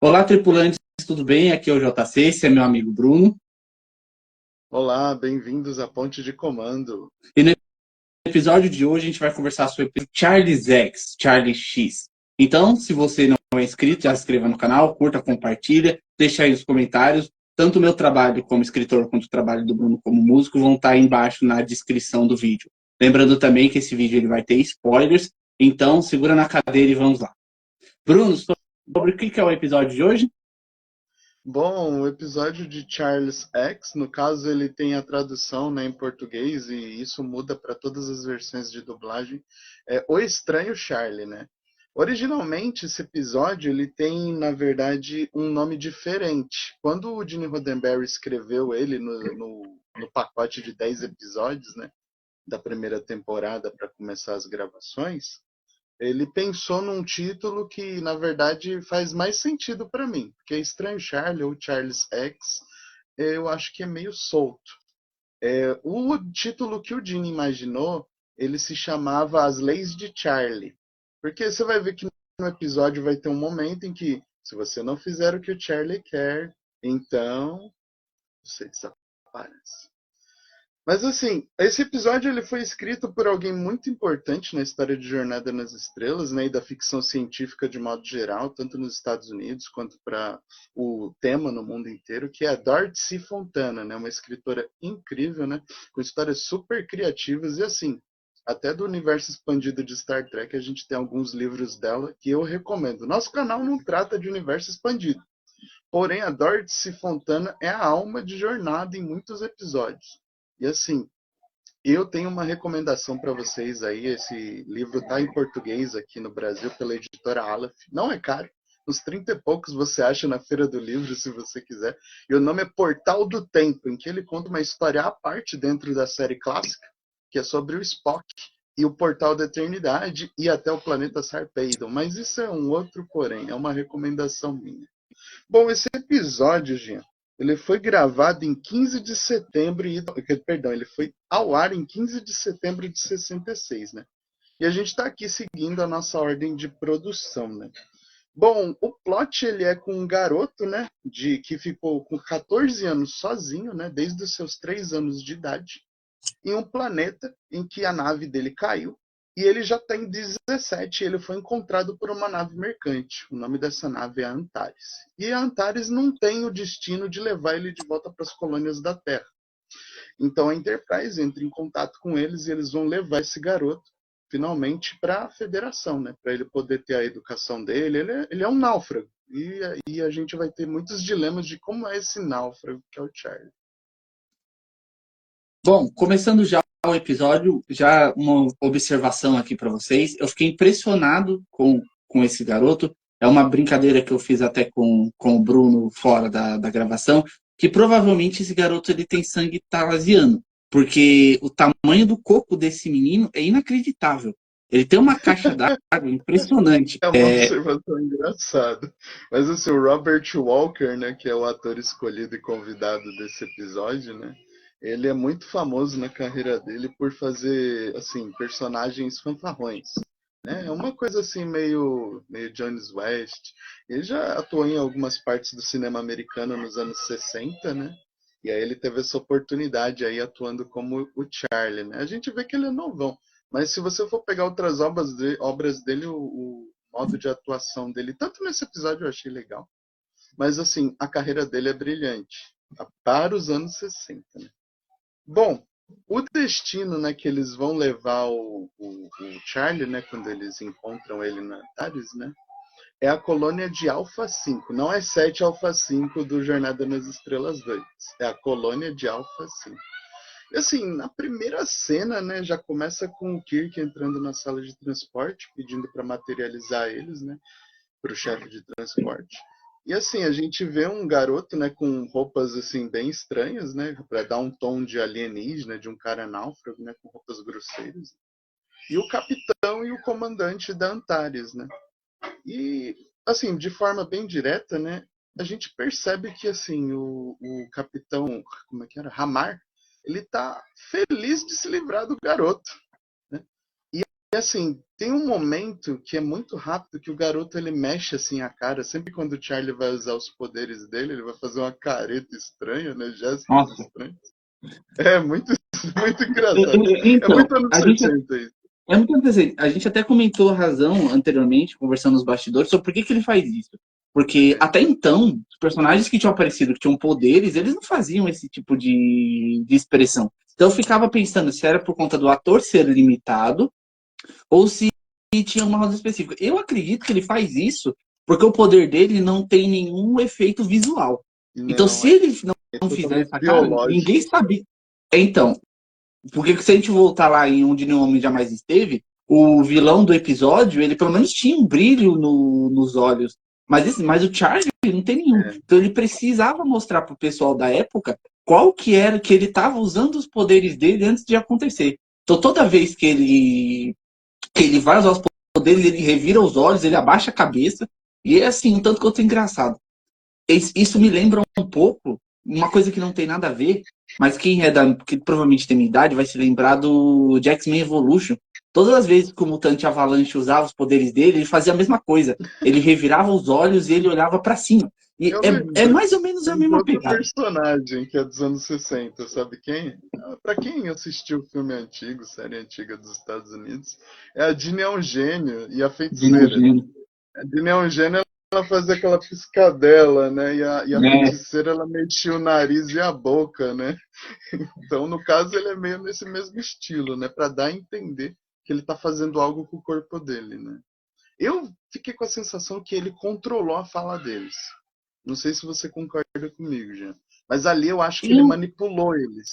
Olá, tripulantes, tudo bem? Aqui é o JC, esse é meu amigo Bruno. Olá, bem-vindos à Ponte de Comando. E no episódio de hoje a gente vai conversar sobre Charlie X, Charlie X. Então, se você não é inscrito, já se inscreva no canal, curta, compartilha, deixa aí nos comentários. Tanto o meu trabalho como escritor quanto o trabalho do Bruno como músico vão estar aí embaixo na descrição do vídeo. Lembrando também que esse vídeo ele vai ter spoilers, então segura na cadeira e vamos lá. Bruno, sobre o que é o episódio de hoje? Bom, o episódio de Charles X, no caso, ele tem a tradução, né, em português e isso muda para todas as versões de dublagem. É O Estranho Charlie, né? Originalmente, esse episódio ele tem, na verdade, um nome diferente. Quando o Gene Roddenberry escreveu ele no pacote de 10 episódios, né, da primeira temporada para começar as gravações, ele pensou num título que, na verdade, faz mais sentido para mim, porque Estranho Charlie ou Charles X, eu acho que é meio solto. O título que o Gene imaginou, ele se chamava As Leis de Charlie, porque você vai ver que no episódio vai ter um momento em que, se você não fizer o que o Charlie quer, então você desaparece. Mas assim, esse episódio ele foi escrito por alguém muito importante na história de Jornada nas Estrelas, né, e da ficção científica de modo geral, tanto nos Estados Unidos quanto para o tema no mundo inteiro, que é a Dorothy C. Fontana, né, uma escritora incrível, né, com histórias super criativas e assim, até do universo expandido de Star Trek, a gente tem alguns livros dela que eu recomendo. Nosso canal não trata de universo expandido, porém a Dorothy C. Fontana é a alma de Jornada em muitos episódios. E assim, eu tenho uma recomendação para vocês aí. Esse livro está em português aqui no Brasil pela editora Aleph. Não é caro. Uns 30 e poucos você acha na Feira do Livro, se você quiser. E o nome é Portal do Tempo, em que ele conta uma história à parte dentro da série clássica, que é sobre o Spock e o Portal da Eternidade e até o planeta Sarpeidon. Mas isso é um outro porém, é uma recomendação minha. Bom, esse episódio, Jean, ele foi gravado em 15 de setembro, perdão, ele foi ao ar em 15 de setembro de 66, né? E a gente está aqui seguindo a nossa ordem de produção, né? Bom, o plot ele é com um garoto, né, que ficou com 14 anos sozinho, né, desde os seus 3 anos de idade, em um planeta em que a nave dele caiu. E ele já tem 17 e ele foi encontrado por uma nave mercante. O nome dessa nave é Antares. E a Antares não tem o destino de levar ele de volta para as colônias da Terra. Então a Enterprise entra em contato com eles e eles vão levar esse garoto finalmente para a Federação, né? Para ele poder ter a educação dele. Ele é um náufrago. E a gente vai ter muitos dilemas de como é esse náufrago que é o Charlie. Bom, começando já o episódio, já uma observação aqui para vocês. Eu fiquei impressionado com esse garoto. É uma brincadeira que eu fiz até com o Bruno fora da gravação, que provavelmente esse garoto ele tem sangue talasiano, porque o tamanho do coco desse menino é inacreditável. Ele tem uma caixa d'água impressionante. É uma observação engraçada. Mas assim, o Robert Walker, né, que é o ator escolhido e convidado desse episódio, né? Ele é muito famoso na carreira dele por fazer assim personagens fanfarrões, né? É uma coisa assim meio Johnny West. Ele já atuou em algumas partes do cinema americano nos anos 60, né? E aí ele teve essa oportunidade aí atuando como o Charlie, né? A gente vê que ele é novão, mas se você for pegar outras obras dele, o modo de atuação dele, tanto nesse episódio eu achei legal, mas assim, a carreira dele é brilhante, para os anos 60, né? Bom, o destino, né, que eles vão levar o Charlie, né, quando eles encontram ele na Antares, né, é a colônia de Alpha 5. Não é 7 Alpha 5 do Jornada nas Estrelas 2. É a colônia de Alpha 5. E assim, na primeira cena, né, já começa com o Kirk entrando na sala de transporte, pedindo para materializar eles, né, para o chefe de transporte. E assim, a gente vê um garoto, né, com roupas assim bem estranhas, né, para dar um tom de alienígena, de um cara náufrago, né, com roupas grosseiras. E o capitão e o comandante da Antares, né? E assim, de forma bem direta, né, a gente percebe que assim o capitão, como é que era, Hamar, ele tá feliz de se livrar do garoto, né? assim, tem um momento que é muito rápido que o garoto ele mexe assim a cara. Sempre quando o Charlie vai usar os poderes dele, ele vai fazer uma careta estranha, né? Gestos Nossa. estranhos. É muito, muito engraçado. É Então, muito anos a gente 60 isso. é muito interessante. A gente até comentou a razão anteriormente, conversando nos bastidores, sobre por que, que ele faz isso. Porque É. até então, os personagens que tinham aparecido, que tinham poderes, eles não faziam esse tipo de expressão. Então eu ficava pensando se era por conta do ator ser limitado ou se tinha uma razão específica. Eu acredito que ele faz isso porque o poder dele não tem nenhum efeito visual. Então, Não, se é, ele é não fizer totalmente essa cara, ninguém biológico. sabia. Então, porque se a gente voltar lá em Onde Nenhum Homem Jamais Esteve, o vilão do episódio, ele pelo menos tinha um brilho nos olhos. Mas o Charlie não tem nenhum. É. Então ele precisava mostrar pro pessoal da época qual que era que ele estava usando os poderes dele antes de acontecer. Então toda vez que ele vai usar os poderes, ele revira os olhos, ele abaixa a cabeça. E é assim, um tanto quanto engraçado. Isso me lembra um pouco uma coisa que não tem nada a ver, mas que provavelmente tem minha idade vai se lembrar do X-Men Evolution. Todas as vezes que o mutante Avalanche usava os poderes dele, ele fazia a mesma coisa. Ele revirava os olhos e ele olhava para cima. E Eu é lembro. mais ou menos a Tem mesma outro pegada. personagem que é dos anos 60, sabe quem? Pra quem assistiu filme antigo, série antiga dos Estados Unidos, é a Dini é um gênio e a De feiticeira. nojento, A Dini é um gênio, ela fazia aquela piscadela, né? E a né? feiticeira, ela mexia o nariz e a boca, né? Então, no caso, ele é meio nesse mesmo estilo, né? Pra dar a entender que ele tá fazendo algo com o corpo dele, né? Eu fiquei com a sensação que ele controlou a fala deles. Não sei se você concorda comigo, Jean. Mas ali eu acho que ele Eu, manipulou eles.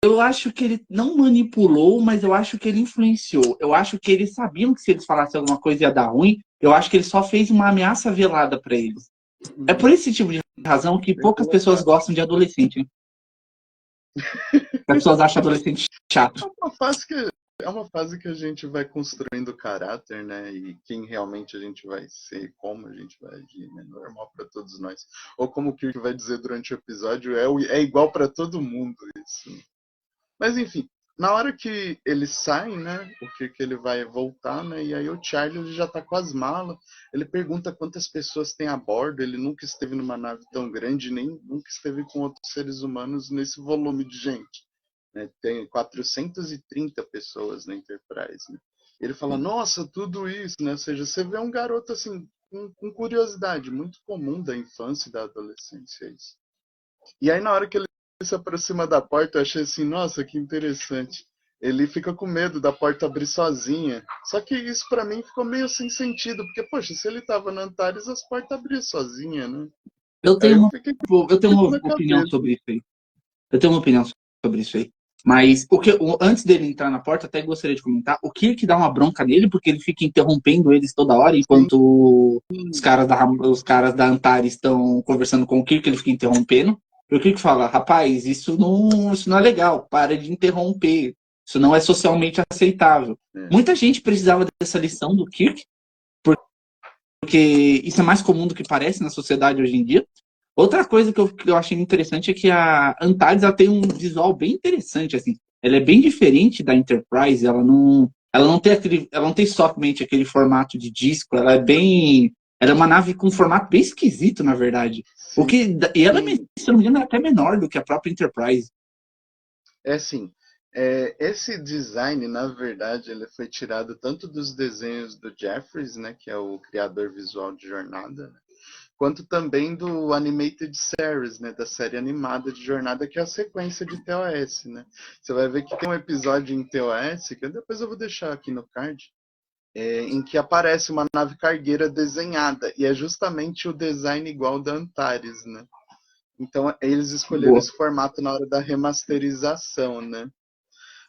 eu acho que ele não manipulou, mas eu acho que ele influenciou. Eu acho que eles sabiam que se eles falassem alguma coisa ia dar ruim. Eu acho que ele só fez uma ameaça velada para eles. É por esse tipo de razão que Bem poucas pessoas colocado. gostam de adolescente. Hein? As pessoas acham adolescente chato. É uma fase que é uma fase que a gente vai construindo o caráter, né? E quem realmente a gente vai ser, como a gente vai agir, né? Normal para todos nós. Ou como o Kirk vai dizer durante o episódio, é igual para todo mundo isso. Mas enfim, na hora que eles saem, né? Porque que ele vai voltar, né? E aí o Charlie ele já tá com as malas. Ele pergunta quantas pessoas tem a bordo. Ele nunca esteve numa nave tão grande, nem nunca esteve com outros seres humanos nesse volume de gente. Né? Tem 430 pessoas na Enterprise. Né? Ele fala, nossa, tudo isso, né? Ou seja, você vê um garoto assim, com curiosidade, muito comum da infância e da adolescência. Isso. E aí, na hora que ele se aproxima da porta, eu achei assim, nossa, que interessante. Ele fica com medo da porta abrir sozinha. Só que isso para mim ficou meio sem sentido, porque, poxa, se ele tava na Antares, as portas abriam sozinha, né? Eu Aí tenho eu uma, fiquei com eu tenho isso uma na opinião cabeça. sobre isso aí. Eu tenho uma opinião sobre isso aí. Mas antes dele entrar na porta, até gostaria de comentar, o Kirk dá uma bronca nele, porque ele fica interrompendo eles toda hora, Sim, enquanto os caras da Antares estão conversando com o Kirk, ele fica interrompendo. E o Kirk fala, rapaz, isso não é legal, para de interromper. Isso não é socialmente aceitável. é, Muita gente precisava dessa lição do Kirk, porque isso é mais comum do que parece na sociedade hoje em dia. Outra coisa que eu achei interessante é que a Antares ela tem um visual bem interessante, assim. Ela é bem diferente da Enterprise, ela não tem somente aquele formato de disco, ela é uma nave com um formato bem esquisito, na verdade. sim. E ela, se eu não me engano, é até menor do que a própria Enterprise. É assim, esse design, na verdade, ele foi tirado tanto dos desenhos do Jeffries, né, que é o criador visual de Jornada, né, quanto também do Animated Series, né, da série animada de Jornada, que é a sequência de TOS, né. Você vai ver que tem um episódio em TOS, que depois eu vou deixar aqui no card, em que aparece uma nave cargueira desenhada, e é justamente o design igual da Antares, né. Então eles escolheram Boa, esse formato na hora da remasterização, né.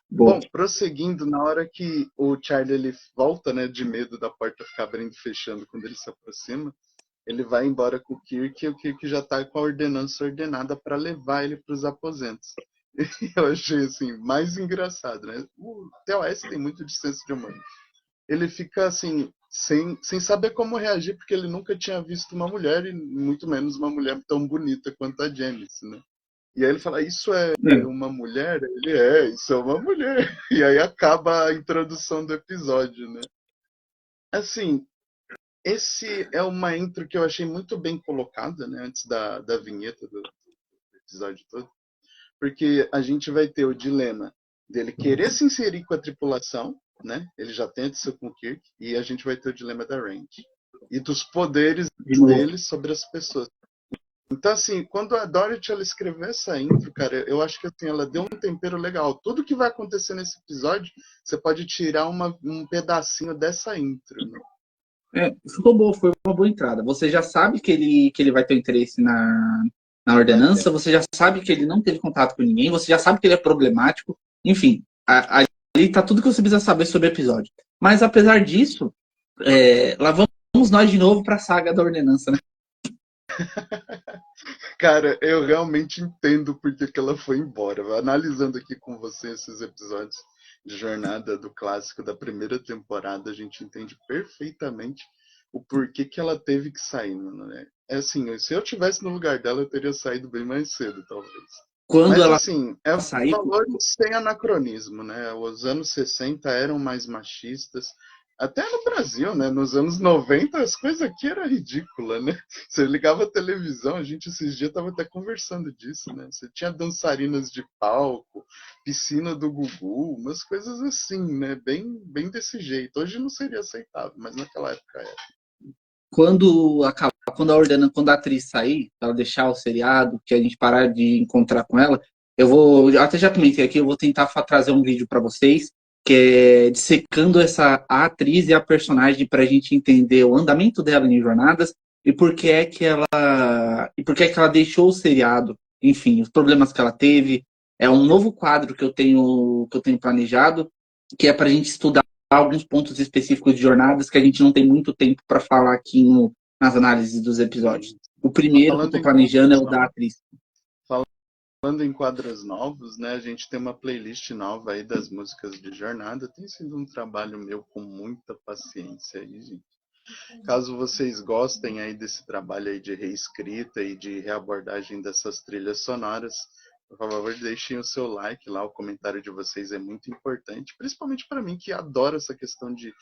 boa. Bom, prosseguindo, na hora que o Charlie ele volta, né, de medo da porta ficar abrindo e fechando quando ele se aproxima, ele vai embora com o Kirk e o Kirk já está com a ordenança ordenada para levar ele para os aposentos. Eu achei assim mais engraçado, né? O TOS tem muito de senso de humor. Ele fica assim sem saber como reagir porque ele nunca tinha visto uma mulher e muito menos uma mulher tão bonita quanto a Janice, né? E aí ele fala, isso é É. uma mulher? Ele isso é uma mulher. E aí acaba a introdução do episódio, né? Assim, esse é uma intro que eu achei muito bem colocada, né? Antes da vinheta do episódio todo. Porque a gente vai ter o dilema dele querer se inserir com a tripulação, né? Ele já tenta isso com o Kirk, e a gente vai ter o dilema da Rand. E dos poderes De novo. dele sobre as pessoas. Então, assim, quando a Dorothy ela escreveu essa intro, cara, eu acho que assim, ela deu um tempero legal. Tudo que vai acontecer nesse episódio, você pode tirar um pedacinho dessa intro, né? Ficou bom, foi uma boa entrada. Você já sabe que ele vai ter interesse na ordenança, você já sabe que ele não teve contato com ninguém, você já sabe que ele é problemático. Enfim, ali tá tudo que você precisa saber sobre o episódio. Mas apesar disso, lá vamos nós de novo para a saga da ordenança, né? Cara, eu realmente entendo porque que ela foi embora. Analisando aqui com você esses episódios de jornada do clássico da primeira temporada, a gente entende perfeitamente o porquê que ela teve que sair, mano, né? É assim, se eu tivesse no lugar dela, eu teria saído bem mais cedo, talvez. Quando Mas ela assim, sair, valores sem anacronismo, né? Os anos 60 eram mais machistas. Até no Brasil, né? Nos anos 90 as coisas aqui eram ridículas, né? Você ligava a televisão, a gente esses dias estava até conversando disso, né? Você tinha dançarinas de palco, piscina do Gugu, umas coisas assim, né? Bem desse jeito. Hoje não seria aceitável, mas naquela época era. quando a atriz sair, ela deixar o seriado, que a gente parar de encontrar com ela, eu até já comentei aqui, eu vou tentar trazer um vídeo para vocês, que é dissecando a atriz e a personagem para a gente entender o andamento dela em Jornadas e por que é que ela deixou o seriado, enfim, os problemas que ela teve. É um novo quadro que eu tenho planejado, que é para a gente estudar alguns pontos específicos de jornadas que a gente não tem muito tempo para falar aqui nas análises dos episódios. O primeiro que eu Falando estou em planejando é quadros o da novos, atriz. falando em quadros novos, né? A gente tem uma playlist nova aí das músicas de jornada. Tem sido um trabalho meu com muita paciência aí, gente. Caso vocês gostem aí desse trabalho aí de reescrita e de reabordagem dessas trilhas sonoras, por favor, deixem o seu like lá, o comentário de vocês é muito importante, principalmente para mim que adoro essa questão de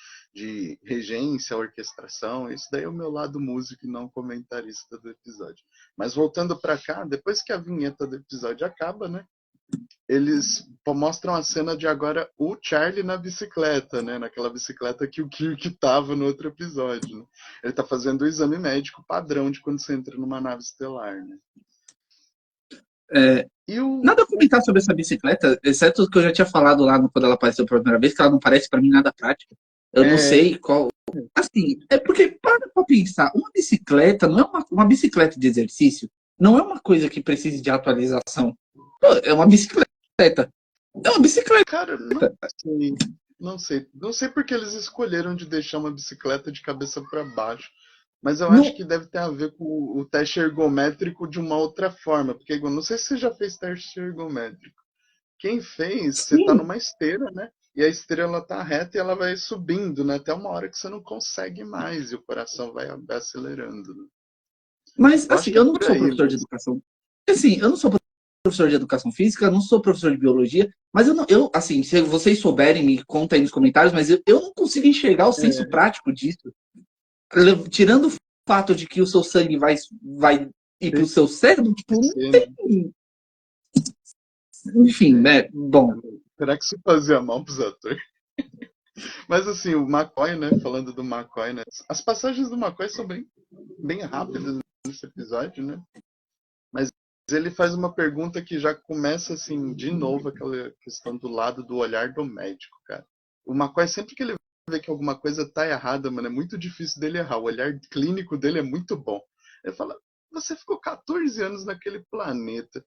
regência, orquestração, isso daí é o meu lado músico e não comentarista do episódio. Mas voltando para cá, depois que a vinheta do episódio acaba, né? Eles mostram a cena de agora o Charlie na bicicleta, né? Naquela bicicleta que o Kirk tava no outro episódio. Né? Ele tá fazendo o exame médico padrão de quando você entra numa nave estelar, né? É, E o. nada a comentar sobre essa bicicleta, exceto o que eu já tinha falado lá quando ela apareceu pela primeira vez, que ela não parece para mim nada prática. Eu não É, sei qual. Assim, é porque, para pra pensar, uma bicicleta não é uma bicicleta de exercício, não é uma coisa que precise de atualização. Pô, é uma bicicleta. É uma bicicleta. cara, não sei. Não sei. Não sei porque eles escolheram de deixar uma bicicleta de cabeça para baixo. Mas eu acho Não, que deve ter a ver com o teste ergométrico de uma outra forma. Porque, igual, não sei se você já fez teste ergométrico. Quem fez, você tá sim, numa esteira, né? E a esteira ela tá reta e ela vai subindo, né? Até uma hora que você não consegue mais e o coração vai acelerando. Né? mas Eu acho assim, que é eu não por sou aí professor de mesmo. educação. Assim, eu não sou professor de educação física, eu não sou professor de biologia, mas eu não, assim, se vocês souberem, me conta aí nos comentários, mas eu não consigo enxergar o senso É, prático disso. Tirando o fato de que o seu sangue vai ir para o seu cérebro, tipo, não TC, né? tem. Enfim, É. né? Bom, Será que isso fazia mal pros atores? Mas assim, o McCoy, né? Falando do McCoy, né? As passagens do McCoy são bem rápidas nesse episódio, né? Mas ele faz uma pergunta que já começa assim, de novo, aquela questão do lado do olhar do médico, cara. O McCoy, sempre que ele vê que alguma coisa tá errada, mano, é muito difícil dele errar. O olhar clínico dele é muito bom. Ele fala: você ficou 14 anos naquele planeta.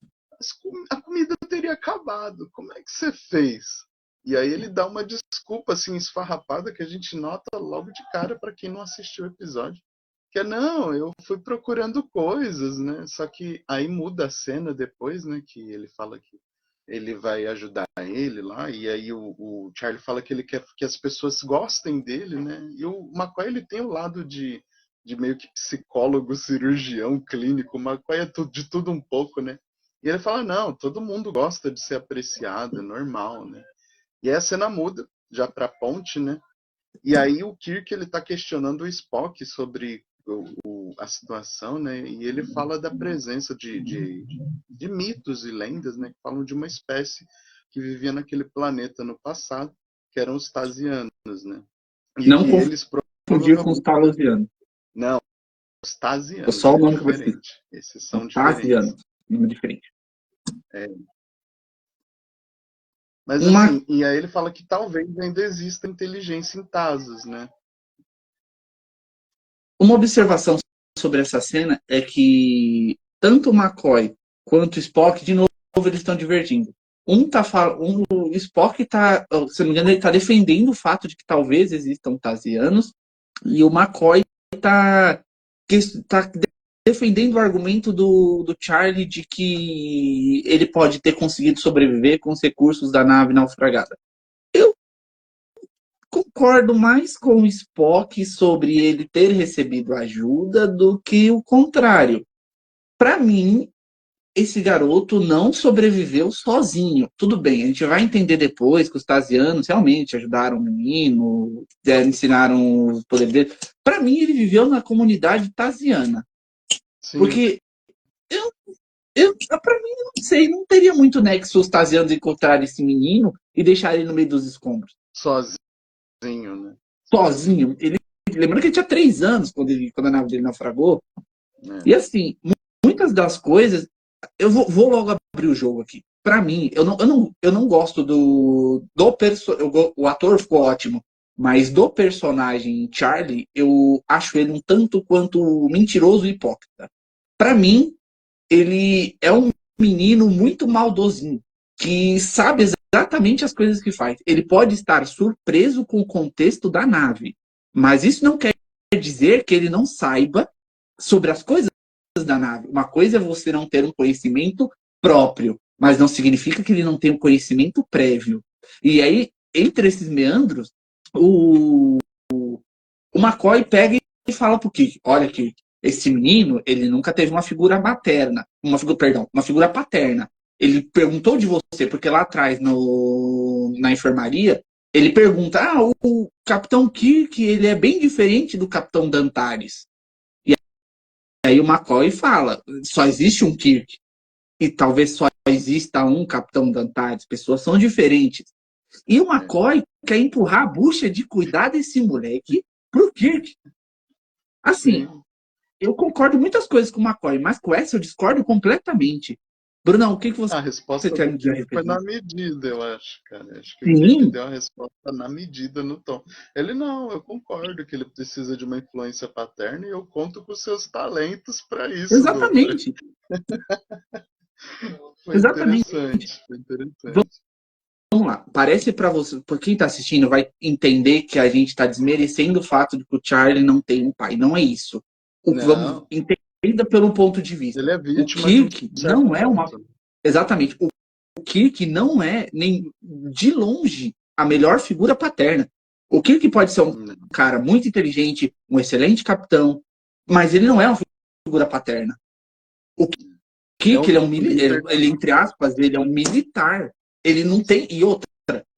A comida teria acabado. Como é que você fez? E aí ele dá uma desculpa assim esfarrapada que a gente nota logo de cara para quem não assistiu o episódio. Que é, não, eu fui procurando coisas, né? Só que aí muda a cena depois, né? Que ele fala que ele vai ajudar ele lá, e aí o Charlie fala que ele quer que as pessoas gostem dele, né? E o McCoy, ele tem o lado de meio que psicólogo, cirurgião, clínico, o McCoy é tudo, de tudo um pouco, né? E ele fala, não, todo mundo gosta de ser apreciado, é normal, né? E aí a cena muda, já pra ponte, né? E aí o Kirk, ele tá questionando o Spock sobre a situação, né? E ele fala da presença de mitos e lendas, né? Que falam de uma espécie que vivia naquele planeta no passado, que eram os Tasianos, né? E Não que eles confundir com os provavelmente... Talusianos. Não, os É Tasianos só o é nome que eu preciso. diferente. Esses São são diferentes. Tasianos. Nome diferente. É. Mas Uma, assim, e aí ele fala que talvez ainda exista inteligência em Tasos, né? uma observação sobre essa cena é que tanto o McCoy quanto o Spock, de novo, eles estão divergindo. O Spock está, se não me engano, ele está defendendo o fato de que talvez existam Tasianos, e o McCoy está tá defendendo o argumento do Charlie de que ele pode ter conseguido sobreviver com os recursos da nave naufragada. Eu concordo mais com o Spock sobre ele ter recebido ajuda do que o contrário. Para mim, esse garoto não sobreviveu sozinho. Tudo bem, a gente vai entender depois que os Tasianos realmente ajudaram o menino, ensinaram os poderes dele. Para mim, ele viveu na comunidade tasiana. Sim, Porque para mim, eu não sei, não teria muito nexo os Tasianos encontrarem esse menino e deixarem ele no meio dos escombros. sozinho, né? Sozinho. Lembrando que ele tinha 3 anos quando a nave dele naufragou. É. E assim, muitas das coisas. Eu vou logo abrir o jogo aqui. Pra mim, eu não gosto o ator ficou ótimo, mas do personagem Charlie, eu acho ele um tanto quanto mentiroso e hipócrita. Pra mim, ele é um menino muito maldosinho, que sabe exatamente as coisas que faz. Ele pode estar surpreso com o contexto da nave, mas isso não quer dizer que ele não saiba sobre as coisas da nave. Uma coisa é você não ter um conhecimento próprio, mas não significa que ele não tem um conhecimento prévio. E aí, entre esses meandros, o, o McCoy pega e fala pro Kirk, olha Kirk, esse menino, ele nunca teve uma figura materna, uma figura paterna. Ele perguntou de você, porque lá atrás, na enfermaria, ele pergunta, o Capitão Kirk, ele é bem diferente do Capitão Dantares. E aí o McCoy fala, só existe um Kirk, e talvez só exista um Capitão Dantares, pessoas são diferentes. E o É. McCoy quer empurrar a bucha de cuidar desse moleque pro Kirk. Assim, Sim. eu concordo muitas coisas com o McCoy, mas com essa eu discordo completamente. Brunão, o que você A resposta quer do me dizer a Kirk foi respeito na disso? medida, eu acho, cara. Acho que o Kirk Sim, deu a resposta na medida, no tom. Ele, não, eu concordo que ele precisa de uma influência paterna e eu conto com os seus talentos para isso, doutor. exatamente. Foi Exatamente. interessante, foi interessante. Vamos lá. Parece para você, por quem está assistindo, vai entender que a gente está desmerecendo o fato de que o Charlie não tem um pai. Não é isso. Vamos Não, entenda pelo ponto de vista. ele é O vítima de um Kirk certo não é uma. ponto. Exatamente. O Kirk não é nem de longe a melhor figura paterna. O Kirk pode ser um Não, cara muito inteligente, um excelente capitão, mas ele não é uma figura paterna. O é Kirk, um ele é um líder. ele, entre aspas, ele é um militar. Ele não tem, e outra,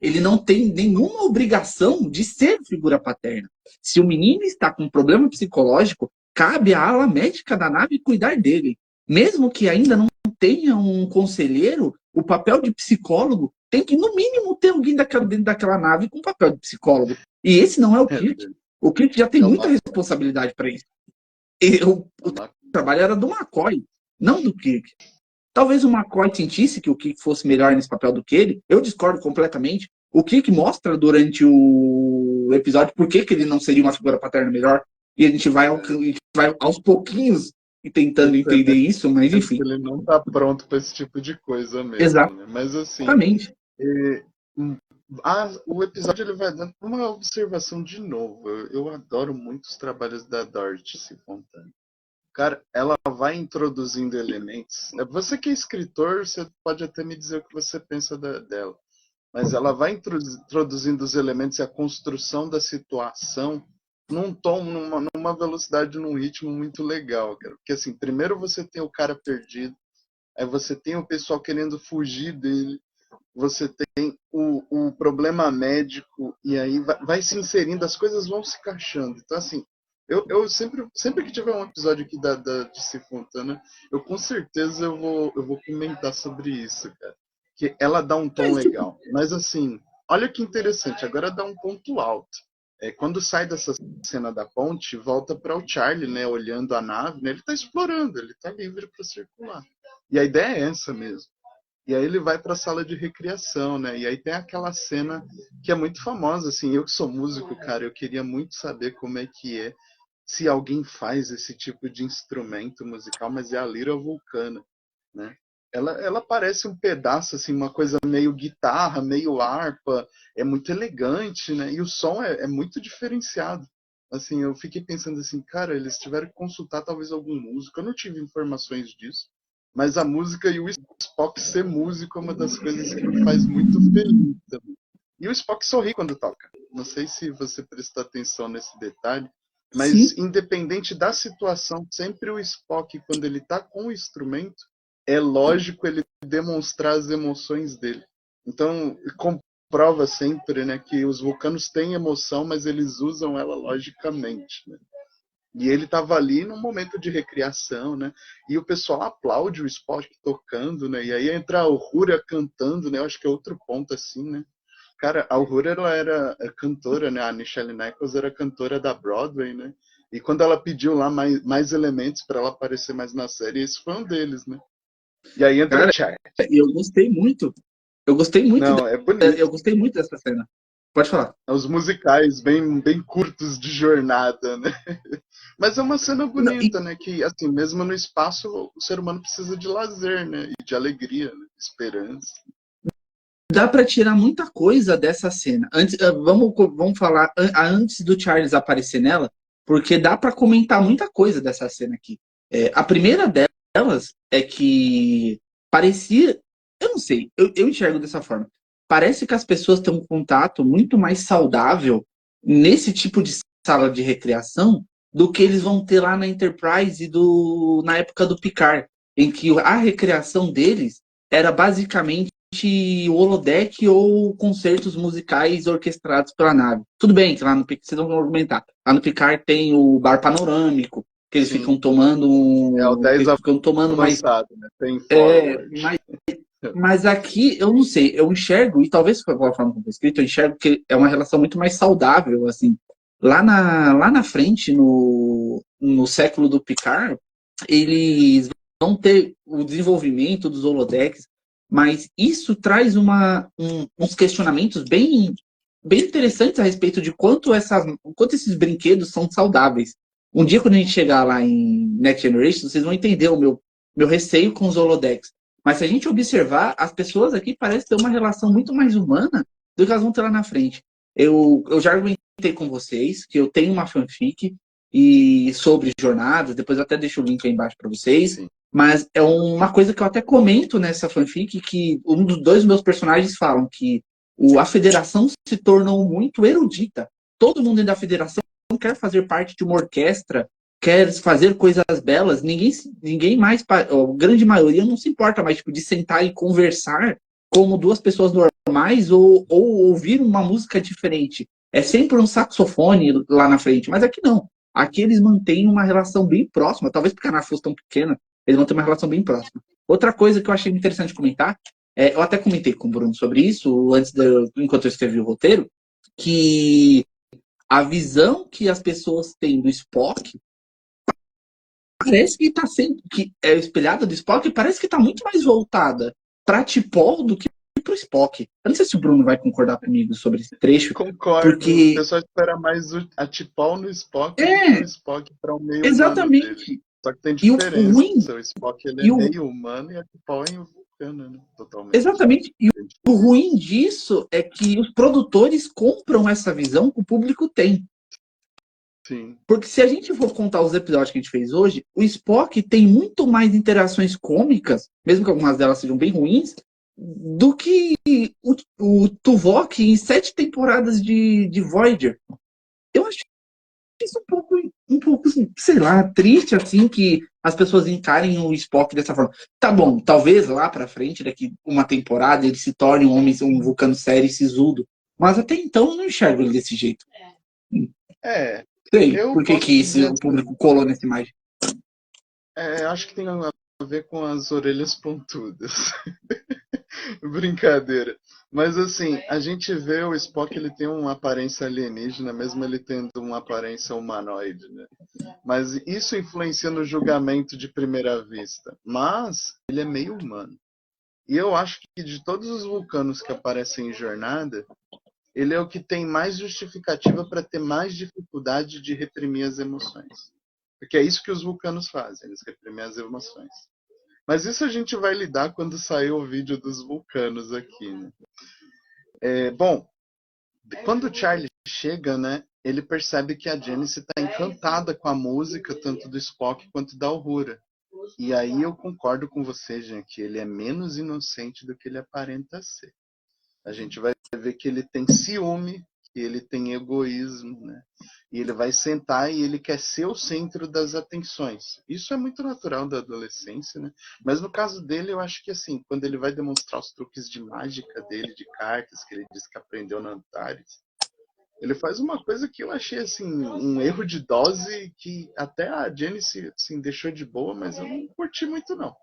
ele não tem nenhuma obrigação de ser figura paterna. Se o menino está com um problema psicológico, cabe à ala médica da nave cuidar dele. Mesmo que ainda não tenha um conselheiro, o papel de psicólogo tem que, no mínimo, ter alguém dentro daquela nave com papel de psicólogo. E esse não é o É, Kirk. O Kirk já tem é muita uma, responsabilidade para isso. E é o uma, trabalho era do McCoy, não do Kirk. Talvez o McCoy sentisse que o Kirk fosse melhor nesse papel do que ele. Eu discordo completamente. O Kirk mostra durante o episódio por que ele não seria uma figura paterna melhor. E a gente vai aos pouquinhos e tentando entender percebendo isso, mas que enfim. ele não tá pronto para esse tipo de coisa mesmo, né? Mas assim, Exatamente. é, o episódio ele vai dando uma observação de novo. Eu adoro muito os trabalhos da Dorothy Fontana. Cara, ela vai introduzindo elementos. Você que é escritor, você pode até me dizer o que você pensa dela. Mas ela vai introduzindo os elementos e a construção da situação num tom, numa velocidade, num ritmo muito legal, cara. Porque assim, primeiro você tem o cara perdido, aí você tem o pessoal querendo fugir dele, você tem o problema médico, e aí vai se inserindo, as coisas vão se encaixando. Então, assim, eu sempre que tiver um episódio aqui de Se Fontana, eu com certeza eu vou comentar sobre isso, cara. Que ela dá um tom legal. Mas, assim, olha que interessante, agora dá um ponto alto. Quando sai dessa cena da ponte, volta para o Charlie, né, olhando a nave, né, ele está explorando, ele está livre para circular. E a ideia é essa mesmo. E aí ele vai para a sala de recriação, né? E aí tem aquela cena que é muito famosa, assim, eu que sou músico, cara, eu queria muito saber como é que é se alguém faz esse tipo de instrumento musical, mas é a lira vulcana, né? Ela parece um pedaço, assim, uma coisa meio guitarra, meio harpa, é muito elegante, né? E o som é muito diferenciado. Assim, eu fiquei pensando assim, cara, eles tiveram que consultar talvez algum músico, eu não tive informações disso, mas a música e o Spock ser músico é uma das coisas que me faz muito feliz também. E o Spock sorri quando toca. Não sei se você prestou atenção nesse detalhe, Sim. mas independente da situação, sempre o Spock, quando ele está com o instrumento, é lógico ele demonstrar as emoções dele. Então, comprova sempre, né, que os vulcanos têm emoção, mas eles usam ela logicamente, né? E ele estava ali num momento de recriação, né? E o pessoal aplaude o Spock tocando, né? E aí entra a Uhura cantando, né? Eu acho que é outro ponto assim, né? Cara, a Uhura ela era cantora, né? A Nichelle Nichols era cantora da Broadway, né? E quando ela pediu lá mais elementos para ela aparecer mais na série, esse foi um deles, né? E aí entra o Cara, Chad. eu gostei muito. Eu gostei muito. Não, é bonito. Eu gostei muito dessa cena. Pode falar. Os musicais bem curtos de jornada, né? Mas é uma cena Não, bonita, né? Que, assim, mesmo no espaço, o ser humano precisa de lazer, né? E de alegria, né? Esperança. dá para tirar muita coisa dessa cena. Antes, vamos falar antes do Charles aparecer nela, porque dá para comentar muita coisa dessa cena aqui. A primeira delas é que parecia, eu não sei, eu enxergo dessa forma. Parece que as pessoas têm um contato muito mais saudável nesse tipo de sala de recreação do que eles vão ter lá na Enterprise na época do Picard, em que a recreação deles era basicamente o holodeck ou concertos musicais orquestrados pela nave. Tudo bem que lá no Picard, vocês vão argumentar, lá no Picard tem o bar panorâmico, que eles Sim. ficam tomando, É o que 10 eles ficam tomando mais, avançado, né? Tem é, forward. mais mas aqui, eu não sei, eu enxergo, e talvez com a forma como está escrito, eu enxergo que é uma relação muito mais saudável, assim. Lá na frente, no século do Picard, eles vão ter o desenvolvimento dos holodecks, mas isso traz uns questionamentos bem interessantes a respeito de quanto esses brinquedos são saudáveis. Um dia, quando a gente chegar lá em Next Generation, vocês vão entender o meu receio com os holodecks. Mas se a gente observar, as pessoas aqui parecem ter uma relação muito mais humana do que elas vão ter lá na frente. Eu já argumentei com vocês que eu tenho uma fanfic sobre jornadas, depois eu até deixo o link aí embaixo para vocês. Sim. Mas é uma coisa que eu até comento nessa fanfic, que um dos dois meus personagens falam que a federação se tornou muito erudita. Todo mundo dentro da federação quer fazer parte de uma orquestra, quer fazer coisas belas, ninguém mais, a grande maioria não se importa mais tipo, de sentar e conversar como duas pessoas normais ou ouvir uma música diferente. É sempre um saxofone lá na frente, mas aqui não. Aqui eles mantêm uma relação bem próxima, talvez porque a nave fosse tão pequena, eles vão ter uma relação bem próxima. Outra coisa que eu achei interessante comentar, eu até comentei com o Bruno sobre isso, enquanto eu escrevi o roteiro, que a visão que as pessoas têm do Spock parece que está sendo que é espelhada do Spock, parece que está muito mais voltada para T'Pol do que para o Spock. Eu não sei se o Bruno vai concordar comigo sobre esse trecho. Concordo. Porque O pessoal espera mais a T'Pol no Spock do que o é Spock para o meio humano dele. exatamente. Só que tem E o diferença. ruim O Spock ele é e o meio humano e a T'Pol é vulcana, né? Totalmente. exatamente. E o ruim disso é que os produtores compram essa visão que o público tem. Sim. Porque se a gente for contar os episódios que a gente fez hoje, o Spock tem muito mais interações cômicas, mesmo que algumas delas sejam bem ruins, do que o Tuvok em 7 temporadas de Voyager. Eu acho isso um pouco um pouco, sei lá, triste, assim, que as pessoas encarem o Spock dessa forma. Tá bom, talvez lá pra frente, daqui uma temporada, ele se torne um vulcano sério e sisudo. Mas até então eu não enxergo ele desse jeito. É, Sei eu por que posso que dizer o assim, público colou nessa imagem. acho que tem a ver com as orelhas pontudas. Brincadeira. Mas assim, a gente vê o Spock, ele tem uma aparência alienígena, mesmo ele tendo uma aparência humanoide, né? Mas isso influencia no julgamento de primeira vista. Mas ele é meio humano. E eu acho que de todos os vulcanos que aparecem em Jornada, ele é o que tem mais justificativa para ter mais dificuldade de reprimir as emoções. Porque é isso que os vulcanos fazem, eles reprimem as emoções. Mas isso a gente vai lidar quando sair o vídeo dos vulcanos aqui, né? Bom, quando o Charlie chega, né, ele percebe que a Janice está encantada com a música, tanto do Spock quanto da Uhura. E aí eu concordo com você, Jean, que ele é menos inocente do que ele aparenta ser. A gente vai ver que ele tem ciúme, que ele tem egoísmo, né? E ele vai sentar e ele quer ser o centro das atenções. Isso é muito natural da adolescência, né? Mas no caso dele, eu acho que assim, quando ele vai demonstrar os truques de mágica dele, de cartas, que ele disse que aprendeu na Antares, ele faz uma coisa que eu achei assim, um erro de dose que até a Janice assim, deixou de boa, mas eu não curti muito não.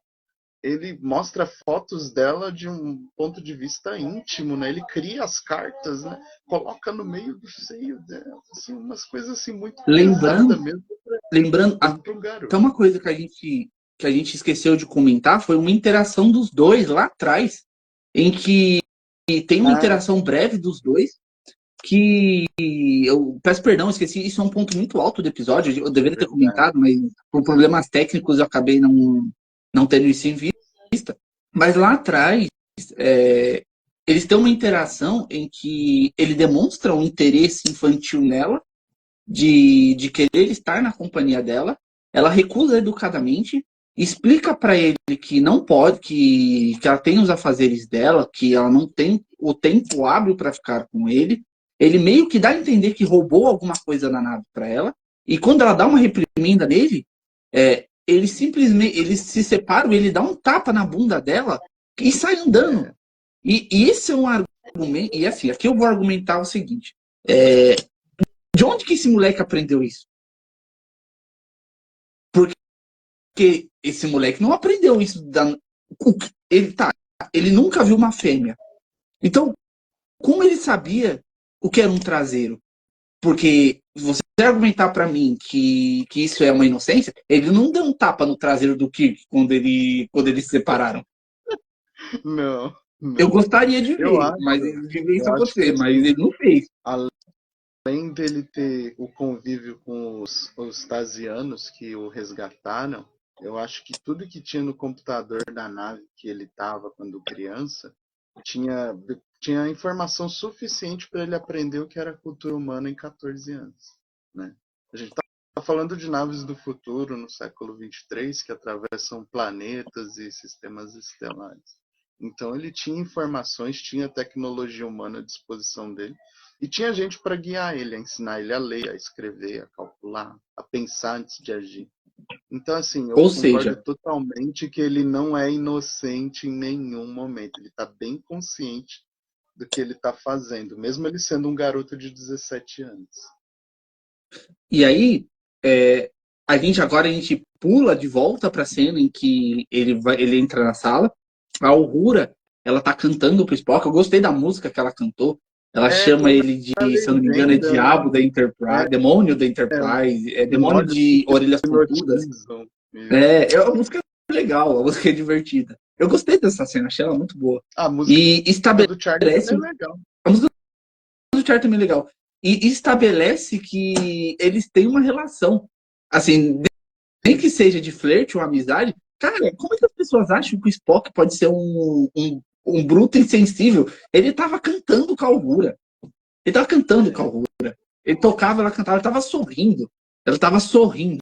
Ele mostra fotos dela de um ponto de vista íntimo, né? Ele cria as cartas, né? Coloca no meio do seio dela, assim, umas coisas assim muito pesadas Lembrando, mesmo, lembrando, mesmo para um até garoto. uma coisa que a gente esqueceu de comentar foi uma interação dos dois lá atrás, em que tem uma Ah, interação breve dos dois, que eu peço perdão, esqueci, isso é um ponto muito alto do episódio, eu é deveria ter verdade. comentado, mas por problemas técnicos eu acabei não tendo isso em vista. Mas lá atrás, é, eles têm uma interação em que ele demonstra um interesse infantil nela, de querer estar na companhia dela, ela recusa educadamente, explica para ele que não pode, que ela tem os afazeres dela, que ela não tem o tempo hábil para ficar com ele. Ele meio que dá a entender que roubou alguma coisa na nave para ela, e quando ela dá uma reprimenda nele, ele simplesmente eles se separam, ele dá um tapa na bunda dela e sai andando. É, E esse é um argumento, e assim, aqui eu vou argumentar o seguinte: é, de onde que esse moleque aprendeu isso? Porque esse moleque não aprendeu isso. Ele nunca viu uma fêmea. Então, como ele sabia o que era um traseiro? Porque você argumentar para mim que isso é uma inocência, ele não deu um tapa no traseiro do Kirk quando eles se separaram. não, Eu não. gostaria de Eu ver, mas acho, de ver isso eu acho que acontecer, mas assim, ele não fez. além dele ter o convívio com os Tasianos que o resgataram, eu acho que tudo que tinha no computador da nave que ele estava quando criança tinha, tinha informação suficiente para ele aprender o que era cultura humana em 14 anos. Né? A gente está falando de naves do futuro no século 23 que atravessam planetas e sistemas estelares. Então ele tinha informações, tinha tecnologia humana à disposição dele e tinha gente para guiar ele, a ensinar ele a ler, a escrever, a calcular, a pensar antes de agir. Então, assim, eu Ou concordo seja, totalmente que ele não é inocente em nenhum momento. Ele está bem consciente do que ele está fazendo, mesmo ele sendo um garoto de 17 anos. e aí, a gente pula de volta para a cena em que ele entra na sala. A Uhura, ela tá cantando pro Spock. Eu gostei da música que ela cantou. Ela chama Toda ele a de, se eu não me engano, é legenda, né? Diabo da Enterprise, Demônio da Enterprise, Demônio Memórias de que Orelhas Pontudas. hipnotizam. Isso. A música é legal, a música é divertida. Eu gostei dessa cena, achei ela muito boa. A música E do Charlie também estabelece. é legal. A música do Charlie também é legal. E estabelece que eles têm uma relação. Assim, nem que seja de flerte ou amizade, cara, como é que as pessoas acham que o Spock pode ser um bruto insensível? Ele tava cantando com a Uhura. Ele tava cantando com a Uhura. Ele tocava, ela cantava, ele tava sorrindo. Ela tava sorrindo.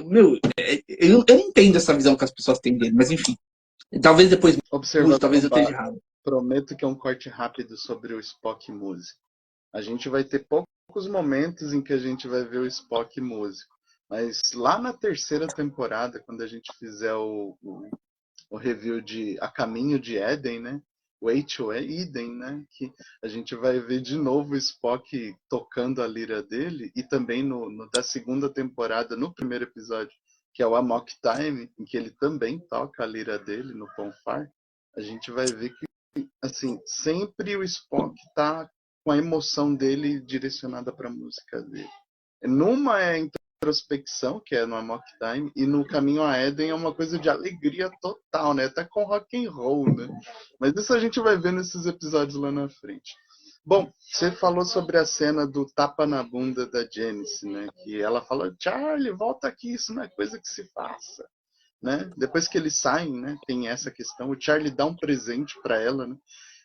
Meu, eu não entendo essa visão que as pessoas têm dele, mas enfim. Talvez depois mude, talvez Observação eu esteja básica. errado. Prometo que é um corte rápido sobre o Spock músico. A gente vai ter poucos poucos momentos em que a gente vai ver o Spock músico. Mas lá na terceira temporada, quando a gente fizer o review de A Caminho de Eden, né? Way to Eden, né? Que a gente vai ver de novo o Spock tocando a lira dele, e também no da segunda temporada, no primeiro episódio, que é o Amok Time, em que ele também toca a lira dele no Ponfar. A gente vai ver que, assim, sempre o Spock tá com a emoção dele direcionada para a música dele. Numa é introspecção, que é no Amok Time, e no Caminho a Eden é uma coisa de alegria total, né? Até com rock and roll, né? Mas isso a gente vai ver nesses episódios lá na frente. Bom, você falou sobre a cena do tapa na bunda da Janice, né? Que ela fala, Charlie, volta aqui, isso não é coisa que se faça. Né? Depois que eles saem, né? Tem essa questão. O Charlie dá um presente para ela, né?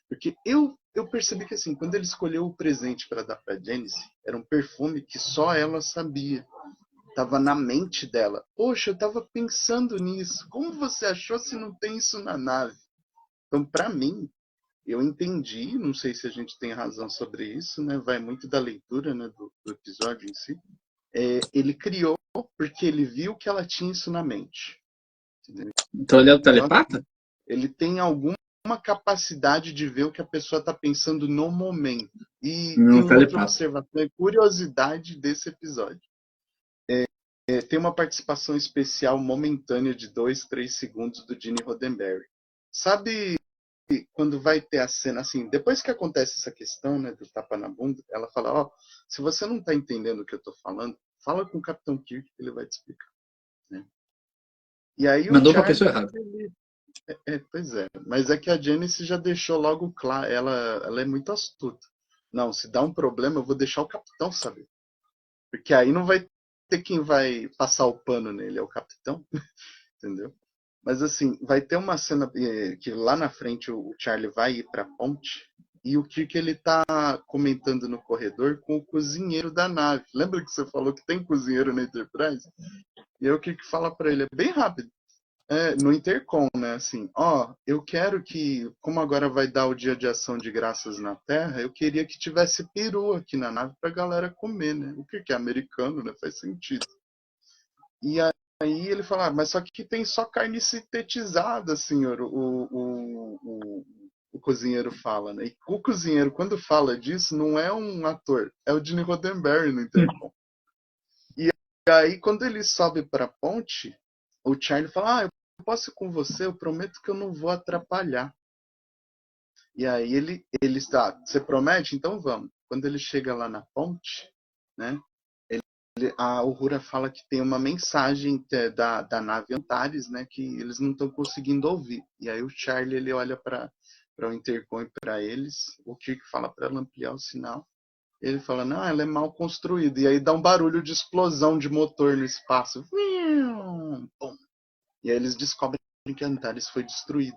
Porque eu percebi que, assim, quando ele escolheu o presente para dar para Janice, era um perfume que só ela sabia. Tava na mente dela. Poxa, eu tava pensando nisso. Como você achou se não tem isso na nave? Então, para mim, eu entendi, não sei se a gente tem razão sobre isso, né? Vai muito da leitura, né, do episódio em si. Ele criou porque ele viu que ela tinha isso na mente. Entendeu? Então ele é o Então, telepata? ele tem alguma capacidade de ver o que a pessoa está pensando no momento. E Não, tem outra telepata. observação e curiosidade desse episódio. Tem uma participação especial momentânea de 2, 3 segundos do Gene Roddenberry. Sabe quando vai ter a cena, assim, depois que acontece essa questão, né, do tapa na bunda, ela fala, ó, se você não está entendendo o que eu estou falando, fala com o Capitão Kirk que ele vai te explicar. Né? E aí o Mandou pra Charlie, pessoa errada. pois é, mas é que a Janice já deixou logo claro, ela é muito astuta. Não, se dá um problema, eu vou deixar o capitão saber. Porque aí não vai ter quem vai passar o pano nele, é o capitão, entendeu? Mas assim, vai ter uma cena que lá na frente o Charlie vai ir pra ponte e o Kirk ele tá comentando no corredor com o cozinheiro da nave. Lembra que você falou que tem cozinheiro na Enterprise? E aí o Kirk fala pra ele, é bem rápido. No Intercom, né? Assim, eu quero que, como agora vai dar o dia de ação de graças na Terra, eu queria que tivesse peru aqui na nave pra galera comer, né? O que é americano, né? Faz sentido. E aí ele fala, mas só que tem só carne sintetizada, senhor, o cozinheiro fala, né? E o cozinheiro, quando fala disso, não é um ator, é o Gene Roddenberry no Intercom. E aí, quando ele sobe pra ponte, o Charlie fala, eu posso ir com você, eu prometo que eu não vou atrapalhar. E aí ele está, você promete? Então vamos. Quando ele chega lá na ponte, né, a Uhura fala que tem uma mensagem da nave Antares, né, que eles não estão conseguindo ouvir. E aí o Charlie ele olha para o intercom e para eles, o Kirk fala para ela ampliar o sinal. Ele fala, não, ela é mal construída. E aí dá um barulho de explosão de motor no espaço. E aí eles descobrem que Antares foi destruída.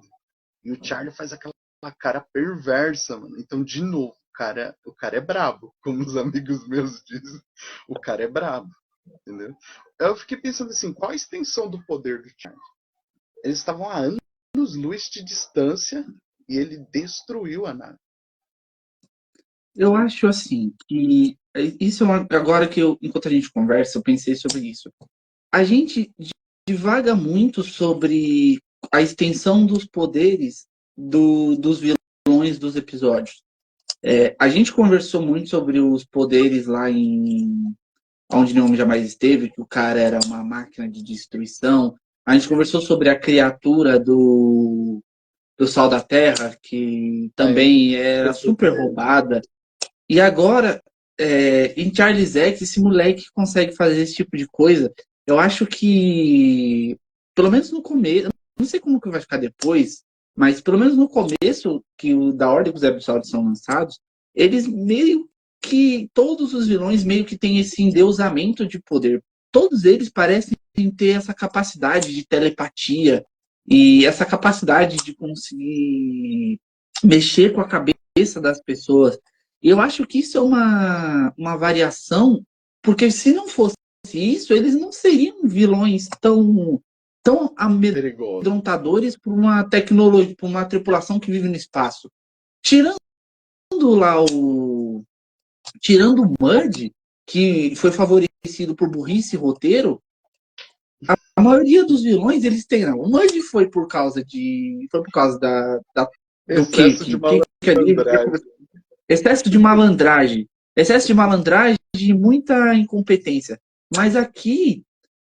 E o Charlie faz aquela cara perversa, mano. Então, de novo, o cara é brabo, como os amigos meus dizem. O cara é brabo, entendeu? Eu fiquei pensando assim, qual a extensão do poder do Charlie? Eles estavam a anos-luz de distância e ele destruiu a nave. Eu acho assim que isso agora que enquanto a gente conversa, eu pensei sobre isso. A gente divaga muito sobre a extensão dos poderes dos vilões dos episódios. A gente conversou muito sobre os poderes lá em Onde Nenhum Jamais Esteve, que o cara era uma máquina de destruição. A gente conversou sobre a criatura do Sal da Terra, que também era super roubada. E agora, em Charles X, esse moleque consegue fazer esse tipo de coisa. Eu acho que, pelo menos no começo, não sei como que vai ficar depois, mas pelo menos no começo, da ordem que os episódios são lançados, eles meio que, todos os vilões meio que têm esse endeusamento de poder. Todos eles parecem ter essa capacidade de telepatia e essa capacidade de conseguir mexer com a cabeça das pessoas. E eu acho que isso é uma variação, porque se não fosse isso, eles não seriam vilões tão amedrontadores por uma tecnologia, por uma tripulação que vive no espaço. Tirando lá tirando o Mudge, que foi favorecido por burrice e roteiro, a maioria dos vilões, eles têm, não. O Mudge foi por causa do Excesso de Kirk ali, malandragem. excesso de malandragem. Excesso de malandragem e muita incompetência. Mas aqui,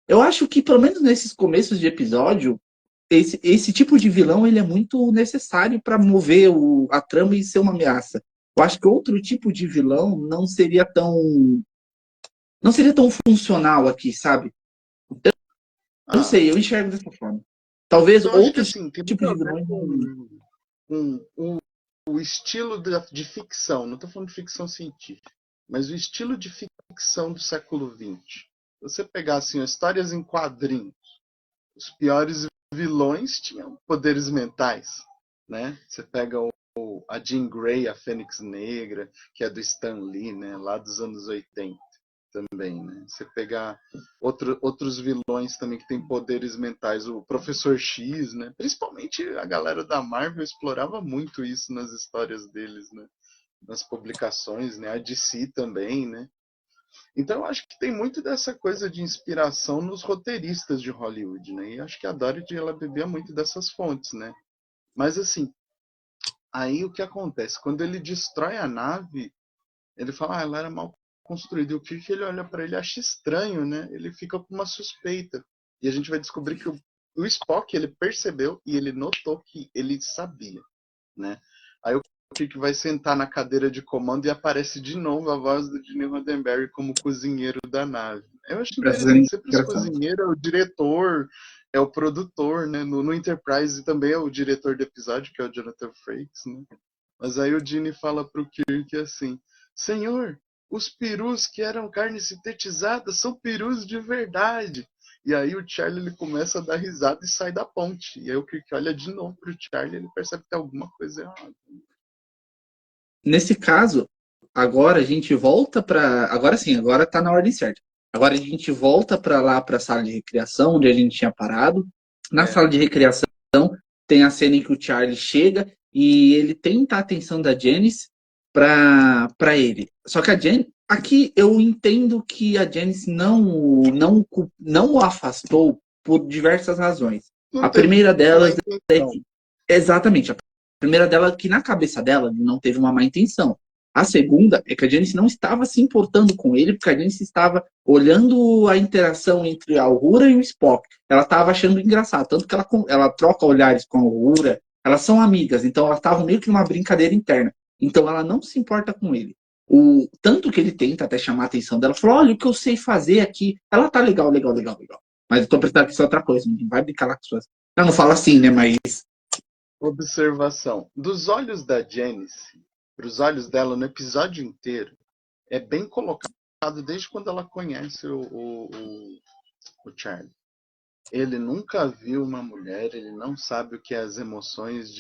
eu acho que, pelo menos nesses começos de episódio, esse tipo de vilão ele é muito necessário para mover a trama e ser uma ameaça. Eu acho que outro tipo de vilão não seria tão funcional aqui, sabe? Eu não Ah, sei, eu enxergo dessa forma. Talvez eu acho que outros assim, tem muito tipos a de ver vilões não. com o estilo de ficção. Não estou falando de ficção científica, mas o estilo de ficção do século XX. Você pegar assim, histórias em quadrinhos, os piores vilões tinham poderes mentais, né? Você pega a Jean Grey, a Fênix Negra, que é do Stan Lee, né? Lá dos anos 80 também, né? Você pegar outros vilões também que têm poderes mentais, o Professor X, né? Principalmente a galera da Marvel explorava muito isso nas histórias deles, né? Nas publicações, né? A DC também, né? Então eu acho que tem muito dessa coisa de inspiração nos roteiristas de Hollywood, né? E acho que a Dorothy ela bebia muito dessas fontes, né? Mas assim, aí o que acontece? Quando ele destrói a nave, ele fala, ah, ela era mal construída. E o Kirk ele olha para ele e acha estranho, né? Ele fica com uma suspeita. E a gente vai descobrir que o Spock ele percebeu e ele notou que ele sabia, né? Aí o Kirk vai sentar na cadeira de comando e aparece de novo a voz do Gene Roddenberry como cozinheiro da nave. Eu acho interessante, sempre os Engraçado. cozinheiros é o diretor, é o produtor, né? No Enterprise também é o diretor do episódio, que é o Jonathan Frakes, né? Mas aí o Gene fala pro Kirk assim, Senhor, os perus que eram carne sintetizada são perus de verdade. E aí o Charlie ele começa a dar risada e sai da ponte. E aí o Kirk olha de novo pro Charlie e ele percebe que tem alguma coisa errada. Nesse caso, agora a gente volta para. Agora sim, agora tá na ordem certa. Agora a gente volta para lá, para a sala de recriação, onde a gente tinha parado. Na É, sala de recriação tem a cena em que o Charlie chega e ele tenta a atenção da Janice para ele. Só que a Janice. Aqui eu entendo que a Janice não o afastou por diversas razões. não A teve primeira má delas é intenção. que. Exatamente. A primeira dela é que na cabeça dela não teve uma má intenção. A segunda é que a Janice não estava se importando com ele, porque a Janice estava olhando a interação entre a Uhura e o Spock. Ela estava achando engraçado, tanto que ela troca olhares com a Uhura, elas são amigas, então elas estavam meio que numa brincadeira interna. Então ela não se importa com ele. Tanto que ele tenta até chamar a atenção dela, falou: olha o que eu sei fazer aqui. Ela tá legal, legal, legal, legal. Mas eu tô prestando atenção em outra coisa, não vai brincar lá com suas. Ela não fala assim, né? Mas Observação. Dos olhos da Janice, para os olhos dela no episódio inteiro, é bem colocado desde quando ela conhece o Charlie. Ele nunca viu uma mulher, ele não sabe o que é as emoções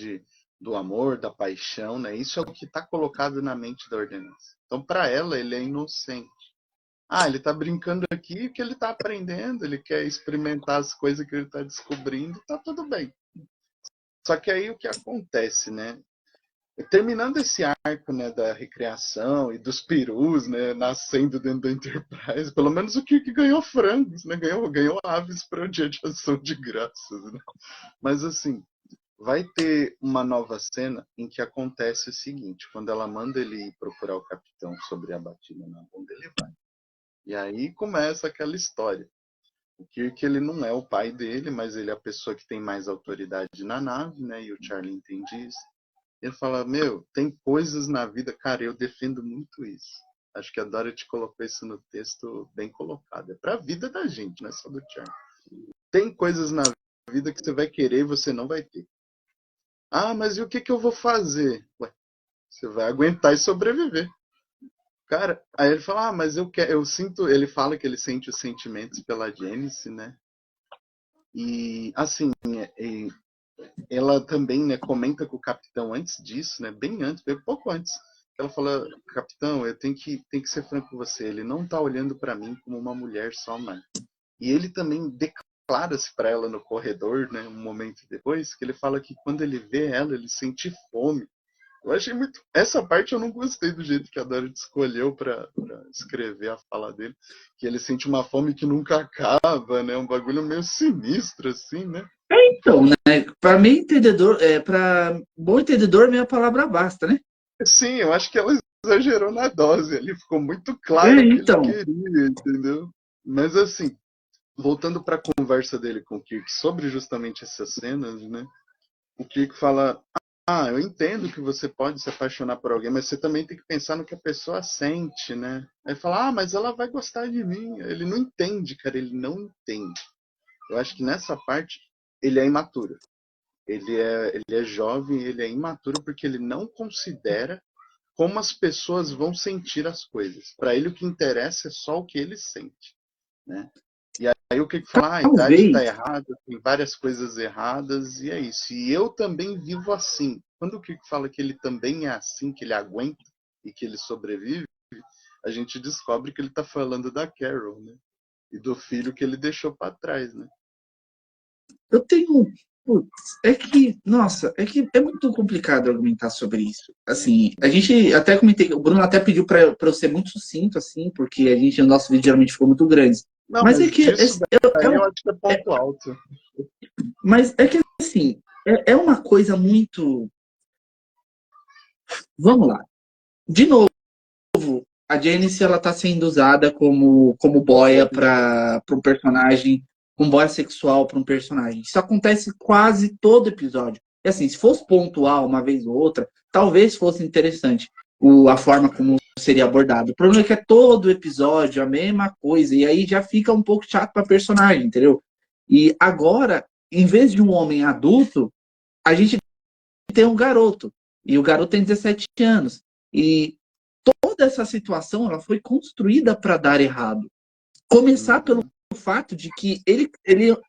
do amor, da paixão, né? Isso é o que está colocado na mente da ordenança. Então, para ela, ele é inocente. Ah, ele está brincando aqui que ele está aprendendo, ele quer experimentar as coisas que ele está descobrindo, tá tudo bem. Só que aí o que acontece, né? Terminando esse arco, né, da recriação e dos perus, né, nascendo dentro da Enterprise, pelo menos o Kirk ganhou frangos, né, ganhou aves para o dia de ação de graças, né? Mas assim, vai ter uma nova cena em que acontece o seguinte, quando ela manda ele ir procurar o capitão sobre a batida na bunda, ele vai. E aí começa aquela história. O Kirk, ele não é o pai dele, mas ele é a pessoa que tem mais autoridade na nave, né, e o Charlie entende isso. Ele fala, meu, tem coisas na vida, cara, eu defendo muito isso. Acho que a Dorothy colocou isso no texto bem colocado. É pra vida da gente, não é só do Charlie. Tem coisas na vida que você vai querer e você não vai ter. Ah, mas e o que eu vou fazer? Ué, você vai aguentar e sobreviver. Cara, aí ele fala, ah, mas eu sinto, ele fala que ele sente os sentimentos pela Janice, né? E assim, ela também, né, comenta com o capitão antes disso, né, bem antes, bem pouco antes. Ela fala, capitão, eu tenho que ser franco com você, ele não tá olhando para mim como uma mulher só, mano. E ele também declara-se para ela no corredor, né, um momento depois, que ele fala que quando ele vê ela, ele sente fome. Eu achei muito. Essa parte eu não gostei do jeito que a Dorothy escolheu pra escrever a fala dele. Que ele sente uma fome que nunca acaba, né? Um bagulho meio sinistro, assim, né? Então, né? Para meio entendedor, para bom entendedor, meia palavra basta, né? Sim, eu acho que ela exagerou na dose ali. Ficou muito claro o que ele Então. queria, entendeu? Mas assim, voltando pra conversa dele com o Kirk sobre justamente essas cenas, né? O Kirk fala: Ah, eu entendo que você pode se apaixonar por alguém, mas você também tem que pensar no que a pessoa sente, né? Aí fala: Ah, mas ela vai gostar de mim. Ele não entende, cara, ele não entende. Eu acho que nessa parte ele é imaturo. Ele é jovem, ele é imaturo porque ele não considera como as pessoas vão sentir as coisas. Para ele o que interessa é só o que ele sente, né? E aí o que fala, a idade está Talvez, errada, tem várias coisas erradas, e é isso. E eu também vivo assim. Quando o Kirk fala que ele também é assim, que ele aguenta e que ele sobrevive, a gente descobre que ele está falando da Carol, né? E do filho que ele deixou para trás, né? eu tenho. Putz, é que, nossa, é que é muito complicado argumentar sobre isso. Assim, a gente até comentei, o Bruno até pediu para eu ser muito sucinto, assim, porque o nosso vídeo geralmente ficou muito grande. Não, Mas é mas que, disso daí eu é- acho que é ponto alto. mas é que, assim, é uma coisa muito. Vamos lá. De novo, a Janice ela tá sendo usada como boia para um personagem, um boia sexual para um personagem. Isso acontece quase todo episódio. E assim, se fosse pontual uma vez ou outra, talvez fosse interessante a forma como seria abordado. O problema é que é todo episódio a mesma coisa, e aí já fica um pouco chato para personagem, entendeu? E agora, em vez de um homem adulto, a gente tem um garoto. E o garoto tem 17 anos. E toda essa situação ela foi construída para dar errado. Começar pelo Uhum. fato de que ele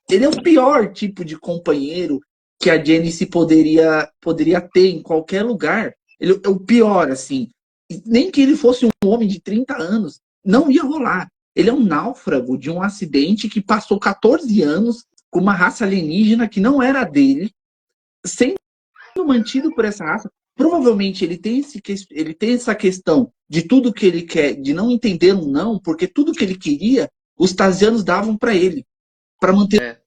é o pior tipo de companheiro que a Janice poderia ter em qualquer lugar. Ele é o pior, assim. Nem que ele fosse um homem de 30 anos, não ia rolar. Ele é um náufrago de um acidente que passou 14 anos com uma raça alienígena que não era dele, sendo mantido por essa raça. Provavelmente ele tem essa questão de tudo que ele quer, de não entender um não, porque tudo que ele queria, os Tasianos davam para ele, para mantê-lo É,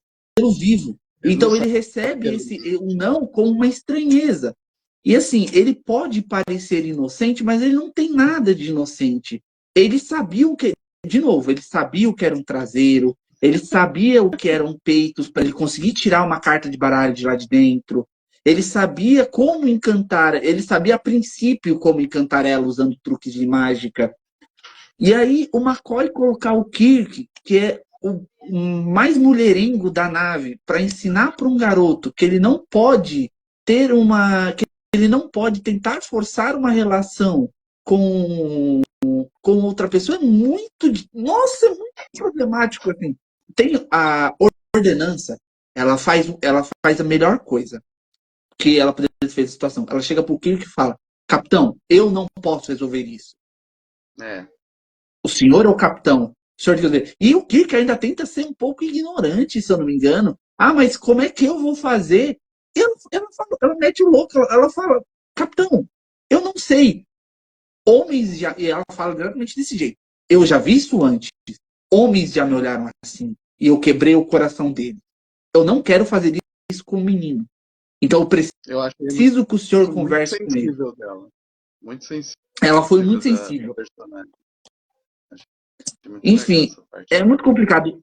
vivo. ele não Então ele sabe que recebe era esse isso. um não com uma estranheza. E assim, ele pode parecer inocente, mas ele não tem nada de inocente. Ele sabia o que, de novo, ele sabia o que era um traseiro, ele sabia o que eram peitos para ele conseguir tirar uma carta de baralho de lá de dentro. Ele sabia como encantar, ele sabia a princípio como encantar ela usando truques de mágica. E aí o McCoy colocar o Kirk, que é o mais mulherengo da nave, para ensinar para um garoto que ele não pode ter uma. Que ele não pode tentar forçar uma relação com outra pessoa, é muito. Nossa, é muito problemático. Assim. Tem a ordenança, ela faz a melhor coisa que ela poderia ter feito a situação. Ela chega pro Kirk e fala: Capitão, eu não posso resolver isso. É, O senhor é o capitão. O senhor dizer. E o Kirk ainda tenta ser um pouco ignorante, se eu não me engano. Ah, mas como é que eu vou fazer? Ela mete o louco, ela fala: Capitão, eu não sei. Homens já. E ela fala diretamente desse jeito. Eu já vi isso antes. Homens já me olharam assim. E eu quebrei o coração dele. Eu não quero fazer isso com o menino. Então eu eu achei preciso que o senhor isso muito converse com ele. sensível dela. Muito Ela foi sensível muito da sensível. personagem. Achei muito legal Enfim, essa parte. é muito complicado.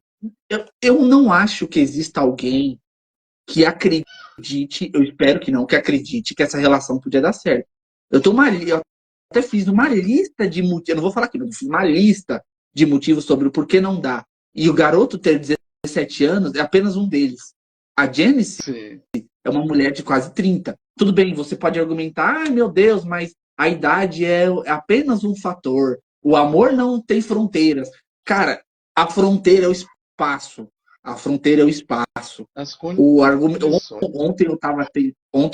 Eu não acho que exista alguém que acredite, eu espero que não, que acredite que essa relação podia dar certo. Eu até fiz uma lista de motivos, eu não vou falar aqui, mas eu fiz uma lista de motivos sobre o porquê não dá. E o garoto ter 17 anos é apenas um deles. A Janice Sim, é uma mulher de quase 30. Tudo bem, você pode argumentar, ai meu Deus, mas a idade é apenas um fator. O amor não tem fronteiras. Cara, a fronteira é o espaço. A fronteira é o espaço. as O argumento, condições. ontem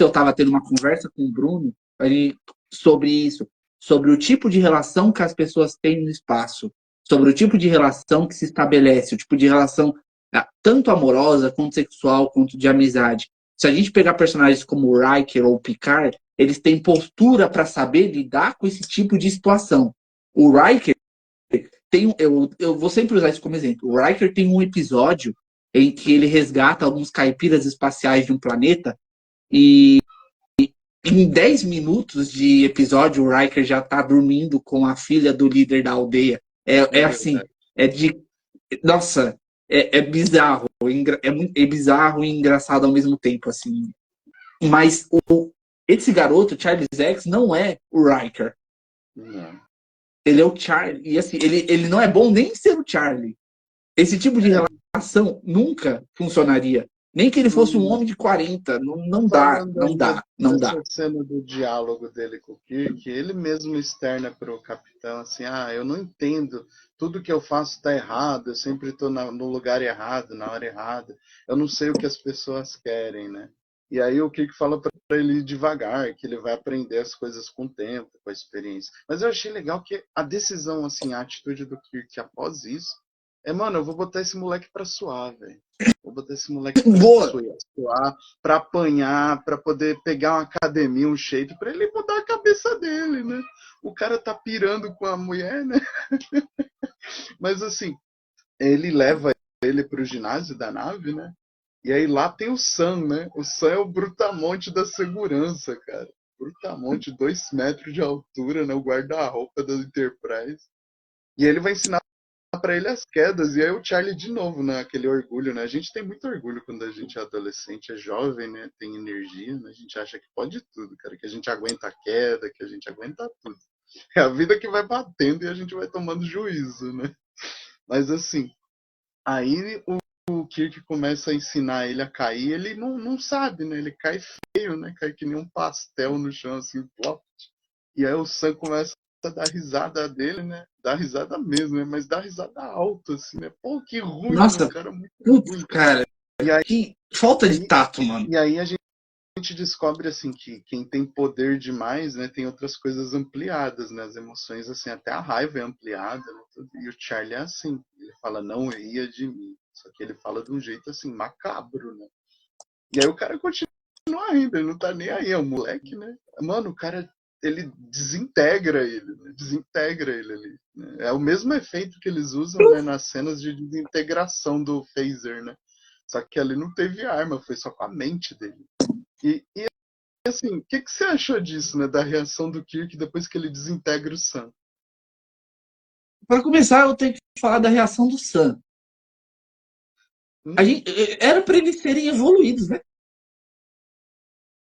eu estava tendo uma conversa com o Bruno sobre isso, sobre o tipo de relação que as pessoas têm no espaço, sobre o tipo de relação que se estabelece, o tipo de relação tanto amorosa, quanto sexual, quanto de amizade. Se a gente pegar personagens como o Riker ou o Picard, eles têm postura para saber lidar com esse tipo de situação. O Riker tem, eu vou sempre usar isso como exemplo. O Riker tem um episódio em que ele resgata alguns caipiras espaciais de um planeta e em 10 minutos de episódio o Riker já tá dormindo com a filha do líder da aldeia. É assim, é de... Nossa, é bizarro. É bizarro e engraçado ao mesmo tempo, assim. Mas esse garoto, Charlie X, não é o Riker. Não. Ele é o Charlie. E assim, ele não é bom nem ser o Charlie. Esse tipo de relação nunca funcionaria. Nem que ele fosse um homem de 40. Não dá, não dá, não dá. Essa cena do diálogo dele com o Kirk, ele mesmo externa para o capitão, assim, eu não entendo, tudo que eu faço está errado, eu sempre estou no lugar errado, na hora errada, eu não sei o que as pessoas querem, né? E aí o Kirk fala para ele ir devagar, que ele vai aprender as coisas com o tempo, com a experiência. Mas eu achei legal que a decisão, assim, a atitude do Kirk após isso, mano, eu vou botar esse moleque pra suar, velho. Vou botar esse moleque pra suar, pra apanhar, pra poder pegar uma academia, um shape, pra ele mudar a cabeça dele, né? O cara tá pirando com a mulher, né? Mas assim, ele leva ele pro ginásio da nave, né? E aí lá tem o Sam, né? O Sam é o brutamonte da segurança, cara. Brutamonte, 2 metros de altura, né? O guarda-roupa da Enterprise. E ele vai ensinar para ele as quedas, e aí o Charlie de novo, né? Aquele orgulho, né? A gente tem muito orgulho quando a gente é adolescente, é jovem, né? Tem energia, né? A gente acha que pode tudo, cara, que a gente aguenta a queda, que a gente aguenta tudo. É a vida que vai batendo e a gente vai tomando juízo, né? Mas assim, aí o Kirk começa a ensinar ele a cair, ele não sabe, né? Ele cai feio, né? Cai que nem um pastel no chão, assim, plop. E aí o Sam começa a dar risada dele, né? Dá risada mesmo, né? Mas dá risada alta, assim, né? Pô, que ruim, Nossa, né? Cara, muito putz, ruim. cara, E aí, que falta de tato, mano. e aí a gente descobre, assim, que quem tem poder demais, né? Tem outras coisas ampliadas, né? As emoções, assim, até a raiva é ampliada, né? E o Charlie é assim, ele fala, não ria de mim. Só que ele fala de um jeito, assim, macabro, né? E aí o cara continua ainda, ele não tá nem aí, é um moleque, né? Mano, o cara, ele desintegra ele, né? Desintegra ele ali. Né? É o mesmo efeito que eles usam, né, nas cenas de desintegração do phaser, né? Só que ali não teve arma, foi só com a mente dele. E assim, o que você achou disso, né? Da reação do Kirk depois que ele desintegra o Sam? Para começar, eu tenho que falar da reação do Sam. Era para eles serem evoluídos, né?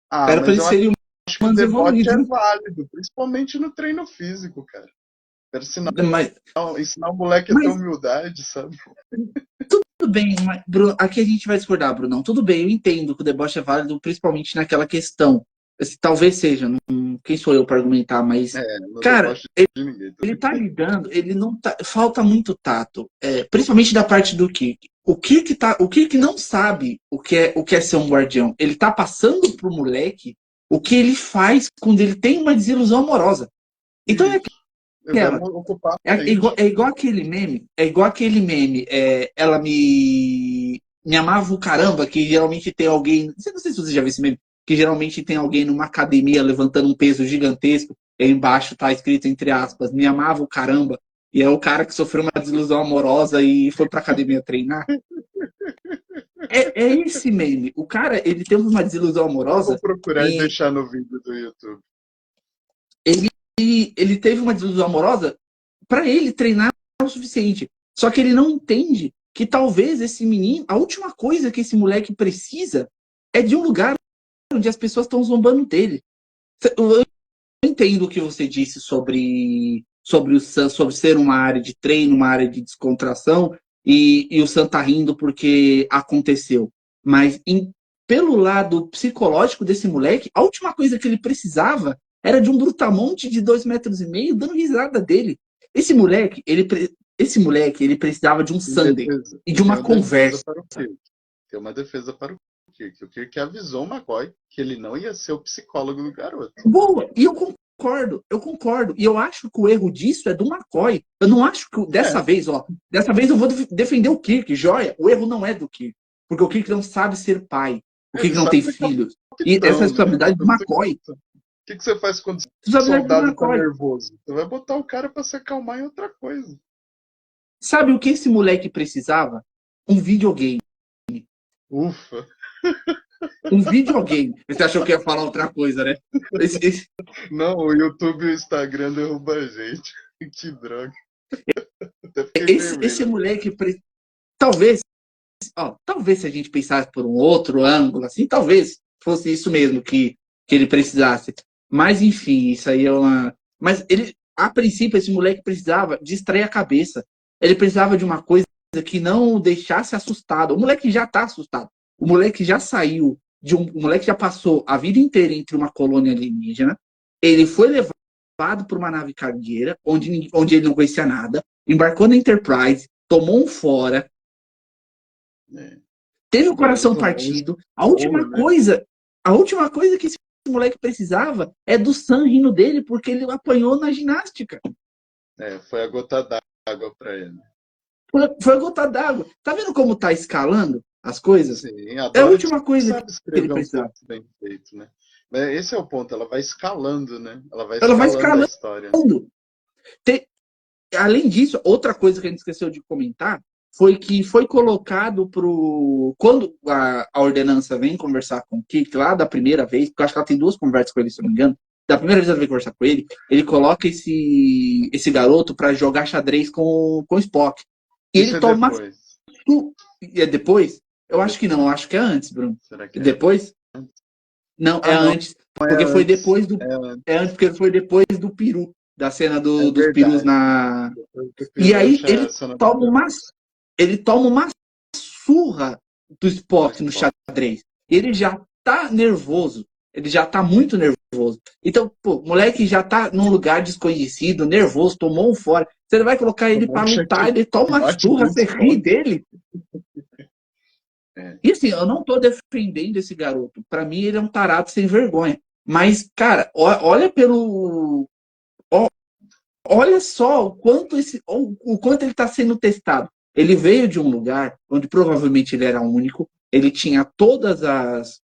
Era para Mas eles eu serem acho que o humanos debote é evoluídos. válido, principalmente no treino físico, cara. Quero ensinar o moleque a ter Mas humildade, sabe? tudo bem, Bruno, aqui a gente vai discordar, Brunão. Tudo bem, eu entendo que o deboche é válido, principalmente naquela questão. Talvez seja, quem sou eu para argumentar, mas, No cara, deboche de ninguém. ele tá lidando, ele não tá. Falta muito tato, principalmente da parte do Kirk. O Kirk não sabe o que é ser um guardião. Ele tá passando pro moleque o que ele faz quando ele tem uma desilusão amorosa. Então é aquela. É igual aquele meme. Ela me amava o caramba, que geralmente tem alguém. Não sei se você já viu esse meme. Que geralmente tem alguém numa academia levantando um peso gigantesco. E aí embaixo tá escrito, entre aspas, me amava o caramba. E é o cara que sofreu uma desilusão amorosa e foi pra academia treinar. É esse meme. O cara, ele teve uma desilusão Eu vou amorosa procurar e e deixar no vídeo do YouTube. ele teve uma desilusão amorosa para ele treinar o suficiente. Só que ele não entende que talvez esse menino, a última coisa que esse moleque precisa é de um lugar onde as pessoas estão zombando dele. Eu entendo o que você disse sobre o Sam, sobre ser uma área de treino, uma área de descontração, e o Sam tá rindo porque aconteceu. Mas pelo lado psicológico desse moleque, a última coisa que ele precisava era de um brutamonte de 2,5 metros dando risada dele. Esse moleque, ele precisava de um Sunday e de uma conversa. Tem uma defesa para o Kirk. O Kirk avisou o McCoy que ele não ia ser o psicólogo do garoto. Boa, e eu concordo. E eu acho que o erro disso é do McCoy. Eu não acho que dessa vez eu vou defender o Kirk, joia. O erro não é do Kirk. Porque o Kirk não sabe ser pai. O Kirk não tem filhos. E essa é a responsabilidade do McCoy. que você faz quando Os o habilidades soldado tá obrigatórias. nervoso? Você vai botar o cara pra se acalmar em outra coisa. Sabe o que esse moleque precisava? Um videogame. Ufa. Um videogame. Você achou que ia falar outra coisa, né? Esse, Não, o YouTube e o Instagram derrubam a gente. Que droga. Até fiquei esse vermelho. moleque, talvez, ó, talvez se a gente pensasse por um outro ângulo, assim, talvez fosse isso mesmo que ele precisasse. Mas, enfim, isso aí é uma. Mas ele, a princípio, esse moleque precisava distrair a cabeça. Ele precisava de uma coisa que não o deixasse assustado. O moleque já tá assustado. O moleque já saiu o moleque já passou a vida inteira entre uma colônia alienígena. Ele foi levado por uma nave cargueira, onde ele não conhecia nada, embarcou na Enterprise, tomou um fora, É. teve o coração Tomou partido. né? A última coisa que esse moleque precisava é do Sam rindo dele, porque ele apanhou na ginástica. Foi a gota d'água pra ele. Foi a gota d'água. Tá vendo como tá escalando as coisas? Sim, É a a última coisa sabe que ele escrever um precisava. texto bem feito, né? Esse é o ponto, ela vai escalando, né? Ela vai Ela vai escalando a escalando. história. Além disso, outra coisa que a gente esqueceu de comentar foi que foi colocado pro. Quando a ordenança vem conversar com o Kirk lá da primeira vez, porque eu acho que ela tem duas conversas com ele, se não me engano. Da primeira vez que ela vem conversar com ele coloca esse garoto para jogar xadrez com o Spock. E Isso ele é toma. depois. E é depois? Eu acho que não, eu acho que é antes, Bruno. Será que é? Depois? Não, é Não, antes. é Porque foi antes. depois do. É antes. É antes, porque foi depois do peru. Da cena É dos perus verdade. na. Depois do E peru, aí ele toma uma surra do Spock no xadrez. Ele já tá nervoso. Ele já tá muito nervoso. Então, pô, o moleque já tá num lugar desconhecido, nervoso, tomou um fora. Você vai colocar ele pra lutar, ele toma uma surra, você ri dele. E assim, eu não tô defendendo esse garoto. Pra mim, ele é um tarado sem vergonha. Mas, cara, olha pelo. Olha só o quanto ele está sendo testado. Ele veio de um lugar onde provavelmente ele era único, ele tinha todas as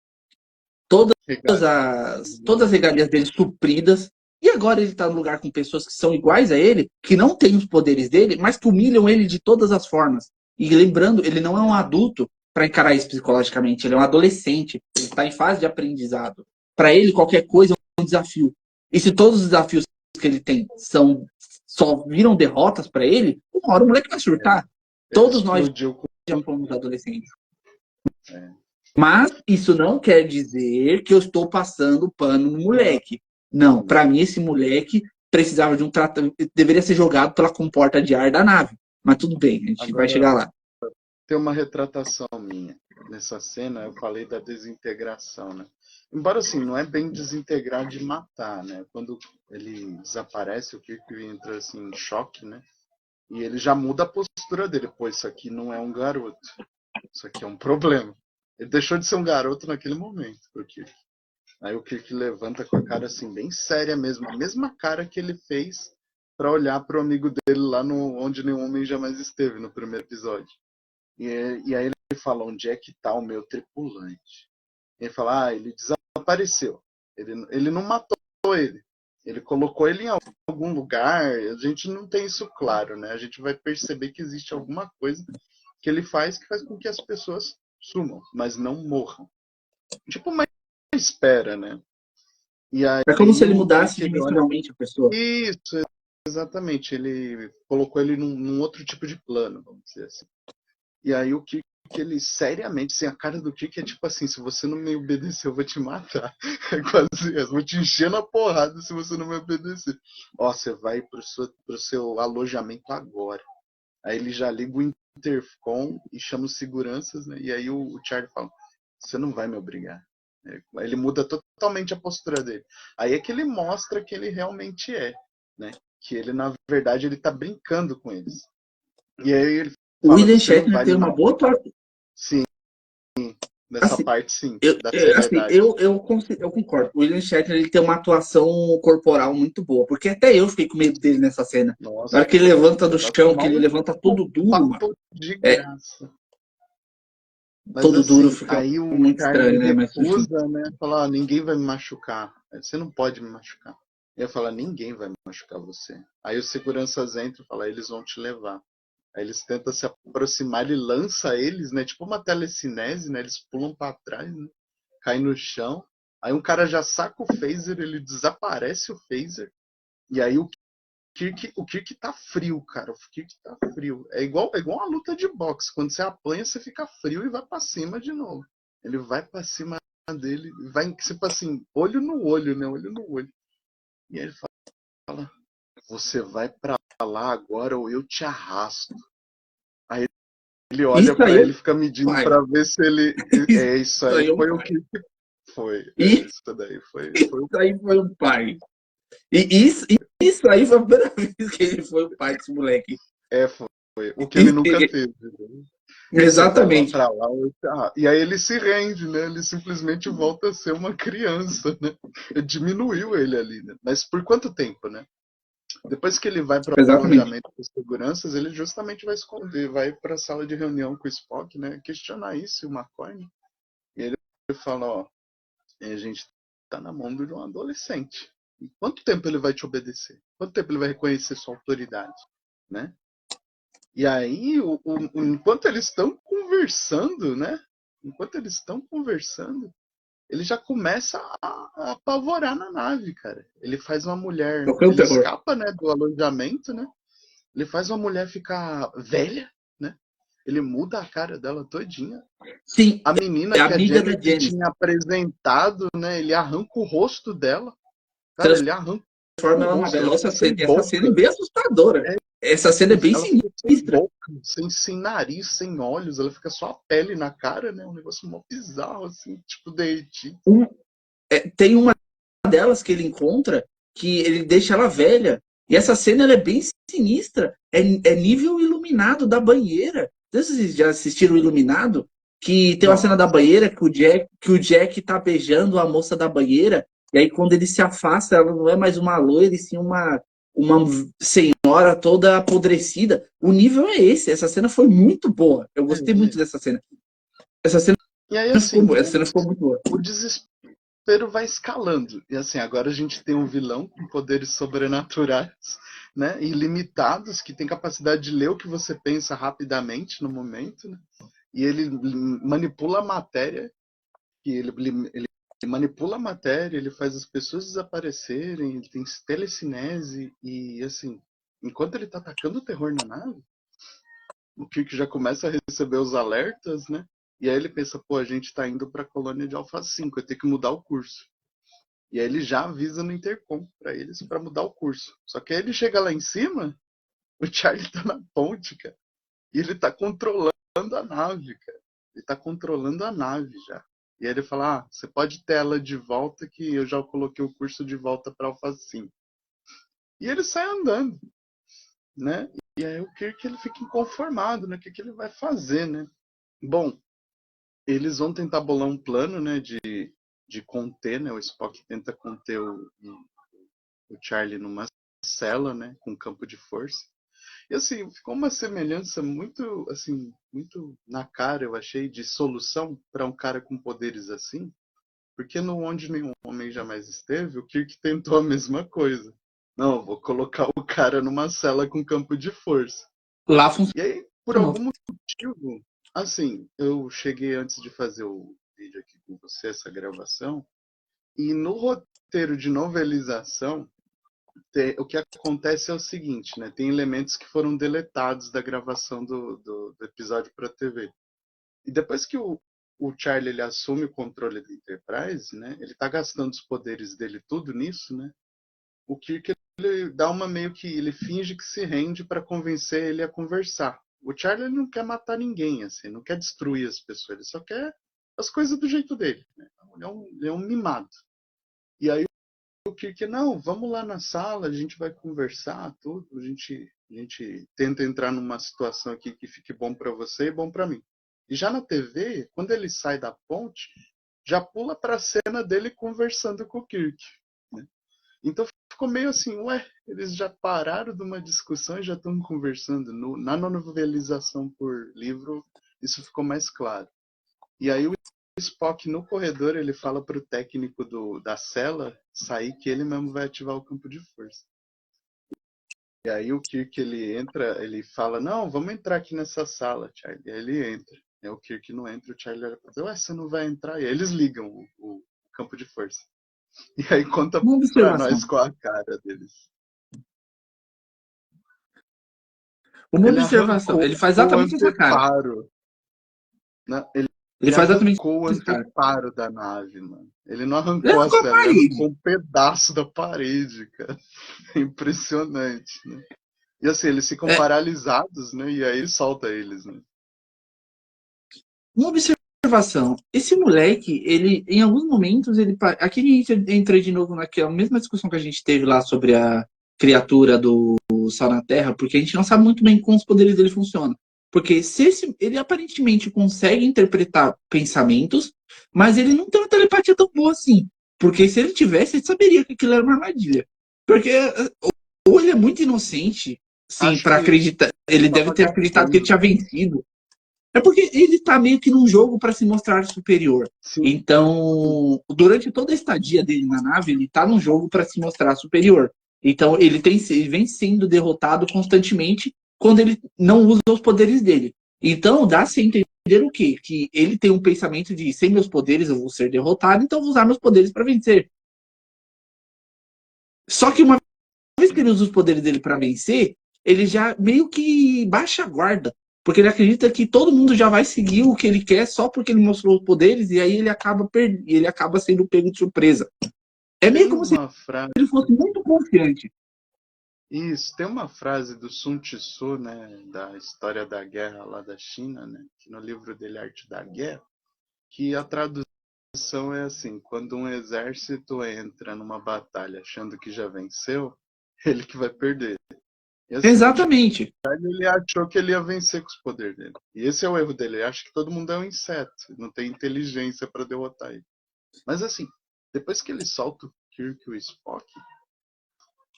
regalias dele supridas, e agora ele está no lugar com pessoas que são iguais a ele, que não têm os poderes dele, mas que humilham ele de todas as formas. E lembrando, ele não é um adulto para encarar isso psicologicamente, ele é um adolescente, ele está em fase de aprendizado. Para ele, qualquer coisa é um desafio. E se todos os desafios que ele tem só viram derrotas para ele, uma hora o moleque vai surtar. Todos nós já fomos adolescentes. Mas isso não quer dizer que eu estou passando pano no moleque. Não, para mim esse moleque precisava de um tratamento, deveria ser jogado pela comporta de ar da nave. Mas tudo bem, a gente vai chegar lá. Tem uma retratação minha. Nessa cena eu falei da desintegração, né? Embora assim, não é bem desintegrar de matar, né? Quando ele desaparece, o Kirk entra assim em choque, né? E ele já muda a postura dele. Pô, isso aqui não é um garoto. Isso aqui é um problema. Ele deixou de ser um garoto naquele momento, o Kirk. Aí o Kirk levanta com a cara assim, bem séria mesmo. A mesma cara que ele fez para olhar pro amigo dele lá no Onde Nenhum Homem Jamais Esteve, no primeiro episódio. E aí ele fala, onde é que tá o meu tripulante? Ele fala, ele desapareceu. Ele não matou ele. Ele colocou ele em algum lugar. A gente não tem isso claro, né? A gente vai perceber que existe alguma coisa que ele faz que faz com que as pessoas sumam, mas não morram. Tipo uma espera, né? E aí, é como se ele mudasse dimensionalmente a pessoa. Isso, exatamente. Ele colocou ele num outro tipo de plano, vamos dizer assim. E aí o Kirk, ele seriamente, assim, a cara do Kirk é tipo assim, se você não me obedecer, eu vou te matar. É quase, eu vou te encher na porrada se você não me obedecer. Ó, você vai pro seu alojamento agora. Aí ele já liga o intercom e chama os seguranças, né? E aí o Charlie fala, você não vai me obrigar. Ele muda totalmente a postura dele. Aí é que ele mostra que ele realmente é, né? Que ele, na verdade, ele tá brincando com eles. E aí ele o William Shatner tem uma boa atuação. Sim, nessa assim, parte sim. Eu concordo. O William Shatner ele tem uma atuação corporal muito boa, porque até eu fiquei com medo dele nessa cena. Nossa, na hora que ele levanta do chão, que ele levanta todo duro, mano. De graça. Mas todo assim, duro fica aí o muito estranho, né? Recusa, né? Falar, ninguém vai me machucar. Você não pode me machucar. Eu ia falar, ninguém vai machucar você. Aí os seguranças entram e falam, eles vão te levar. Aí eles tentam se aproximar, ele lança eles, né? Tipo uma telecinese, né? Eles pulam pra trás, né? Caem no chão. Aí um cara já saca o phaser, ele desaparece o phaser. E aí o Kirk tá frio, cara. O Kirk tá frio. É igual uma luta de boxe. Quando você apanha, você fica frio e vai pra cima de novo. Ele vai pra cima dele, vai, tipo assim, olho no olho, né? Olho no olho. E aí ele fala, você vai pra lá agora ou eu te arrasto. Aí ele olha Isso pra aí é ele, fica medindo pai. pra ver se ele. É, isso Isso aí aí é um foi o pai. que foi. É, Isso isso daí foi o. aí foi um pai. E isso aí foi a primeira vez que ele foi o pai desse moleque. É, foi. O que ele nunca teve. Né? Você vai lá Exatamente. pra lá. E aí ele se rende, né? Ele simplesmente volta a ser uma criança, né? Diminuiu ele ali, né? Mas por quanto tempo, né? Depois que ele vai para o Exatamente. alojamento dos seguranças, ele justamente vai esconder, vai para a sala de reunião com o Spock, né? Questionar isso, o McCoy, né? E ele fala, ó, a gente tá na mão de um adolescente. E quanto tempo ele vai te obedecer? Quanto tempo ele vai reconhecer sua autoridade, né? E aí, enquanto eles estão conversando, né? Enquanto eles estão conversando, ele já começa a apavorar na nave, cara. Ele faz uma mulher, Foi um ele terror. escapa, né, do alojamento, né? Ele faz uma mulher ficar velha, né? Ele muda a cara dela todinha. Sim, A menina é que a amiga da Janet Janice. tinha apresentado, né? Ele arranca o rosto dela. Cara, ele arranca Transforma o ela na rosto, ela velha. fica sem Essa cena é boca. bem assustadora. É, Essa cena é bem ela fica sem sinistra. boca, sem nariz, sem olhos, ela fica só a pele na cara, né? Um negócio mó bizarro, assim, tipo derretido. Um, tem uma delas que ele encontra que ele deixa ela velha. E essa cena ela é bem sinistra. É nível iluminado da banheira. Vocês já assistiram o Iluminado? Que tem uma cena da Nossa, banheira que o Jack tá beijando a moça da banheira. E aí, quando ele se afasta, ela não é mais uma loira, e sim uma senhora toda apodrecida. O nível é esse. Essa cena foi muito boa. Eu é, gostei muito é. dessa cena. Essa cena E aí, assim, essa cena ficou muito boa. o desespero vai escalando. E assim, agora a gente tem um vilão com poderes sobrenaturais, né? Ilimitados, que tem capacidade de ler o que você pensa rapidamente no momento, né? E ele manipula a matéria, que ele manipula a matéria, ele faz as pessoas desaparecerem, ele tem telecinese e assim, enquanto ele tá atacando o terror na nave, o Kirk já começa a receber os alertas, né? E aí ele pensa, pô, a gente tá indo pra colônia de Alpha 5, eu tenho que mudar o curso. E aí ele já avisa no intercom pra eles pra mudar o curso. Só que aí ele chega lá em cima, o Charlie tá na ponte, cara. E ele tá controlando a nave, cara. Ele tá controlando a nave já. E aí ele fala, você pode ter ela de volta que eu já coloquei o curso de volta pra Alpha 5. E ele sai andando, né? E aí o Kirk ele fica inconformado, né? O que ele vai fazer, né? Bom, eles vão tentar bolar um plano, né, de conter, né, o Spock tenta conter o Charlie numa cela, né, com campo de força. E assim, ficou uma semelhança muito, assim, muito na cara, eu achei, de solução para um cara com poderes assim, porque no Onde Nenhum Homem Jamais Esteve, o Kirk tentou a mesma coisa. Não, vou colocar o cara numa cela com campo de força. Lá E aí, por funcionou. algum motivo, assim, eu cheguei antes de fazer o vídeo aqui com você, essa gravação, e no roteiro de novelização, o que acontece é o seguinte, né? Tem elementos que foram deletados da gravação do episódio para a TV. E depois que o Charlie ele assume o controle da Enterprise, né? Ele tá gastando os poderes dele tudo nisso, né? O Kirk ele dá uma meio que ele finge que se rende para convencer ele a conversar. O Charlie ele não quer matar ninguém, assim, não quer destruir as pessoas, ele só quer as coisas do jeito dele. Né? Ele é um mimado. E aí o Kirk, não, vamos lá na sala, a gente vai conversar, tudo, a gente tenta entrar numa situação aqui que fique bom para você e bom para mim. E já na TV, quando ele sai da ponte, já pula para a cena dele conversando com o Kirk. Né? Então ficou meio assim, ué, eles já pararam de uma discussão e já estão conversando. Na novelização por livro, isso ficou mais claro. E aí o Spock no corredor, ele fala pro técnico da cela sair que ele mesmo vai ativar o campo de força. E aí o Kirk, ele entra, ele fala, não, vamos entrar aqui nessa sala, Charlie. E aí ele entra. Aí o Kirk não entra, o Charlie olha pra ele, ué, você não vai entrar? E aí eles ligam o campo de força. E aí conta Uma pra observação. nós qual a cara deles. Uma Ele observação. arrancou Ele faz o exatamente essa cara. anteparo. Né? Ele Ele faz exatamente arrancou o essa cara. anteparo da nave, mano. Ele não Ele arrancou a arrancou a cela, ele parede. arrancou um pedaço da parede, cara. É impressionante, né? E assim, eles ficam É, paralisados, né? E aí solta eles, né? uma observação. Esse moleque, ele, em alguns momentos, ele. Aqui a gente entra de novo naquela mesma discussão que a gente teve lá sobre a criatura do Sal na Terra, porque a gente não sabe muito bem como os poderes dele funcionam. Porque se ele aparentemente consegue interpretar pensamentos, mas ele não tem uma telepatia tão boa assim. Porque se ele tivesse, ele saberia que aquilo era uma armadilha. Porque ou ele é muito inocente, sim, Acho para que acreditar. Ele tá deve ter acreditado que ele vagabundo. tinha vencido. É porque ele tá meio que num jogo para se mostrar superior. Sim, Então, durante toda a estadia dele na nave, ele tá num jogo para se mostrar superior. Então, ele vem sendo derrotado constantemente quando ele não usa os poderes dele. Então, dá-se a entender o quê? Que ele tem um pensamento de sem meus poderes eu vou ser derrotado, então eu vou usar meus poderes para vencer. Só que uma vez que ele usa os poderes dele para vencer, ele já meio que baixa a guarda. Porque ele acredita que todo mundo já vai seguir o que ele quer só porque ele mostrou os poderes e aí ele acaba sendo pego de surpresa. É meio tem como se uma frase. ele fosse muito confiante. Isso, tem uma frase do Sun Tzu, né? Da história da guerra lá da China, né? Que no livro dele, Arte da Guerra, que a tradução é assim: quando um exército entra numa batalha achando que já venceu, ele que vai perder. E assim, o Exatamente. ele achou que ele ia vencer com os poderes dele. E esse é o erro dele. Ele acha que todo mundo é um inseto, não tem inteligência para derrotar ele. Mas assim, depois que ele solta o Kirk e o Spock,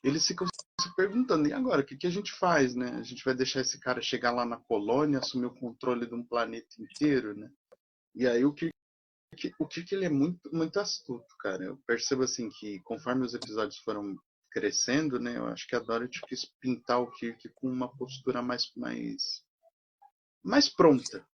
eles ficam se perguntando, e agora, o que a gente faz, né? A gente vai deixar esse cara chegar lá na colônia, assumir o controle de um planeta inteiro, né? E aí o Kirk ele é muito, muito astuto, cara. Eu percebo assim que conforme os episódios foram crescendo, né? Eu acho que a Dorothy quis pintar o Kirk com uma postura mais pronta,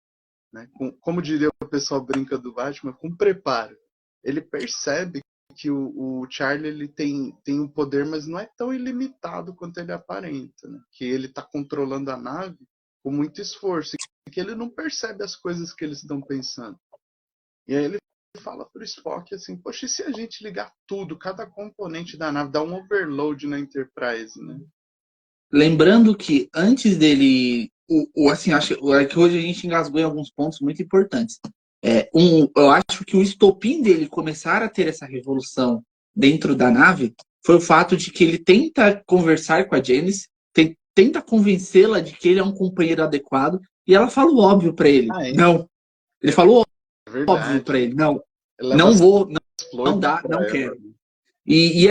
né? Como diria o pessoal brinca do Batman, com preparo. Ele percebe que o Charlie ele tem um poder, mas não é tão ilimitado quanto ele aparenta, né? Que ele está controlando a nave com muito esforço e que ele não percebe as coisas que eles estão pensando. E aí ele fala pro Spock assim, poxa, e se a gente ligar tudo, cada componente da nave, dar um overload na Enterprise, né? Lembrando que antes dele. Assim, acho que hoje a gente engasgou em alguns pontos muito importantes. Eu acho que o estopim dele começar a ter essa revolução dentro da nave foi o fato de que ele tenta conversar com a Janice, tenta convencê-la de que ele é um companheiro adequado, e ela fala o óbvio para ele. Ah, é? Não. Ele falou É o óbvio para verdade. ele. Não. Ele leva Não as vou, não, flores não dá, pra não ela, quero. né? E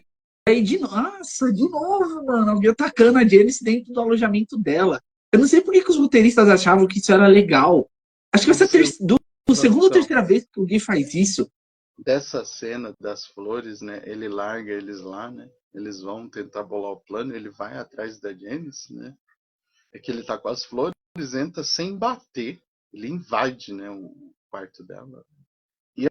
aí, nossa, de novo, mano, alguém atacando a Janice dentro do alojamento dela. Eu não sei por que os roteiristas achavam que isso era legal. Acho que essa segunda ou Observação. terceira vez que alguém faz isso. Dessa cena das flores, né? Ele larga eles lá, né? Eles vão tentar bolar o plano, ele vai atrás da Janice, né? É que ele tá com as flores, entra sem bater, ele invade, né, o quarto dela. E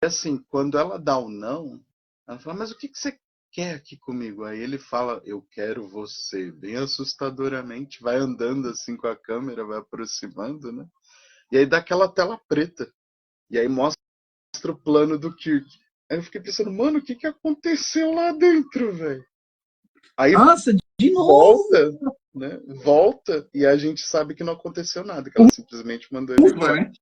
assim, quando ela dá o não, ela fala, mas o que você quer aqui comigo? Aí ele fala, eu quero você, bem assustadoramente, vai andando assim com a câmera, vai aproximando, né? E aí dá aquela tela preta. E aí mostra o plano do Kirk. Aí eu fiquei pensando, mano, o que aconteceu lá dentro, velho? Aí Nossa, de novo! volta, né? Volta e a gente sabe que não aconteceu nada, que ela simplesmente mandou ele Ufa, embora. né?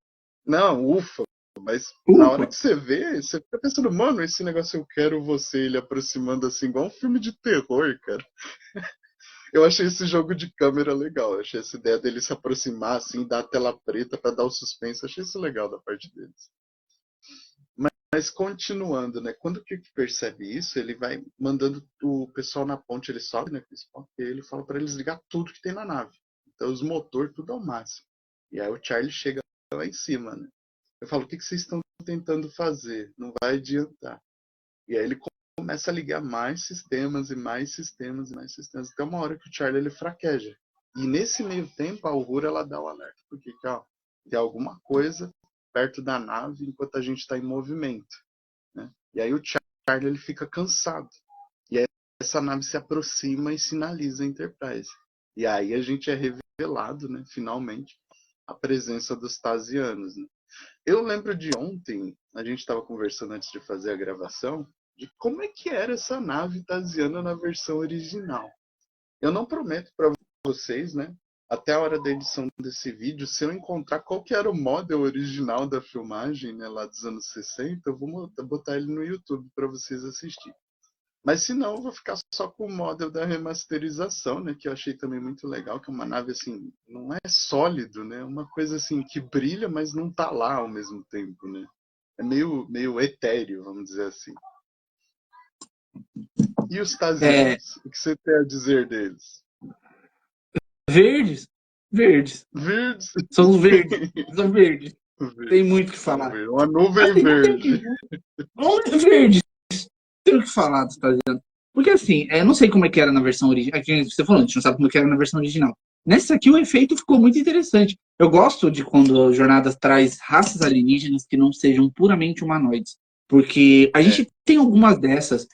Não, ufa, mas na hora Ufa. que você vê, você fica pensando, mano, esse negócio eu quero você, ele aproximando assim, igual um filme de terror, cara. Eu achei esse jogo de câmera legal, eu achei essa ideia dele se aproximar assim, dar a tela preta pra dar o suspense, eu achei isso legal da parte deles. Mas continuando, né? Quando o Kirk percebe isso, ele vai mandando o pessoal na ponte, ele sobe, né, com o Spock, e ele fala para eles ligar tudo que tem na nave. Então os motores tudo ao máximo. E aí o Charlie chega lá em cima, né? Eu falo, o que vocês estão tentando fazer? Não vai adiantar. E aí ele começa a ligar mais sistemas e mais sistemas e mais sistemas, até uma hora que o Charlie ele fraqueja. E nesse meio tempo, a Uhura ela dá o alerta, porque ó, tem alguma coisa perto da nave enquanto a gente está em movimento. Né? E aí o Charlie ele fica cansado. E aí essa nave se aproxima e sinaliza a Enterprise. E aí a gente é revelado, né, finalmente, a presença dos Tasianos. Né? Eu lembro de ontem, a gente estava conversando antes de fazer a gravação, de como é que era essa nave Tasiana na versão original. Eu não prometo para vocês, né, até a hora da edição desse vídeo, se eu encontrar qual que era o model original da filmagem, né, lá dos anos 60, eu vou botar ele no YouTube para vocês assistirem. Mas se não, eu vou ficar só com o model da remasterização, né? Que eu achei também muito legal, que é uma nave assim, não é sólido, né? Uma coisa assim que brilha, mas não tá lá ao mesmo tempo, né? É meio etéreo, vamos dizer assim. E os Tasianos? O que você tem a dizer deles? Verdes. Verdes. Verdes? São verdes. São verdes. Tem muito o que falar. Uma nuvem assim, verde. Verde. Tem o que falar dos Tasianos. Porque assim, eu não sei como é que era na versão original. Você falou, a gente não sabe como é que era na versão original. Nessa aqui o efeito ficou muito interessante. Eu gosto de quando a jornada traz raças alienígenas que não sejam puramente humanoides. Porque a gente tem algumas dessas,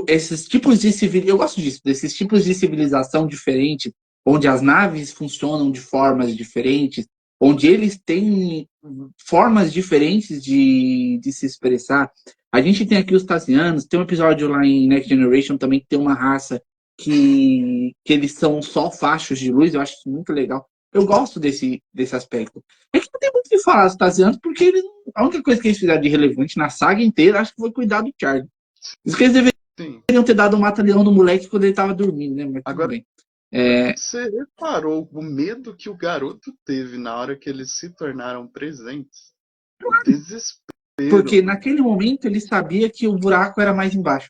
esses tipos de civilização. Eu gosto disso, desses tipos de civilização diferente, onde as naves funcionam de formas diferentes, onde eles têm formas diferentes de se expressar. A gente tem aqui os Tasianos, tem um episódio lá em Next Generation também que tem uma raça que eles são só fachos de luz, eu acho isso muito legal. Eu gosto desse aspecto. É que não tem muito o que falar dos Tasianos, porque a única coisa que eles fizeram de relevante na saga inteira, acho que foi cuidar do Charlie. Isso que eles deveriam ter dado um mata-leão no moleque quando ele estava dormindo, né? Mas agora, bem. Você reparou o medo que o garoto teve na hora que eles se tornaram presentes? O desespero. Porque naquele momento ele sabia que o buraco era mais embaixo.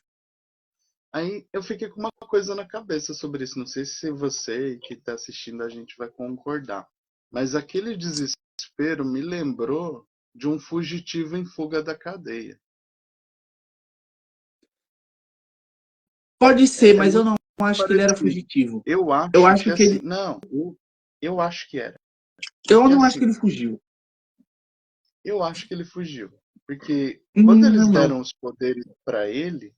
Aí eu fiquei com uma coisa na cabeça sobre isso. Não sei se você que está assistindo a gente vai concordar. Mas aquele desespero me lembrou de um fugitivo em fuga da cadeia. Pode ser, mas eu não acho que ele era fugitivo. Eu acho que ele... Não, eu acho que era. Eu não acho que ele fugiu. Eu acho que ele fugiu. Porque quando eles deram os poderes para ele,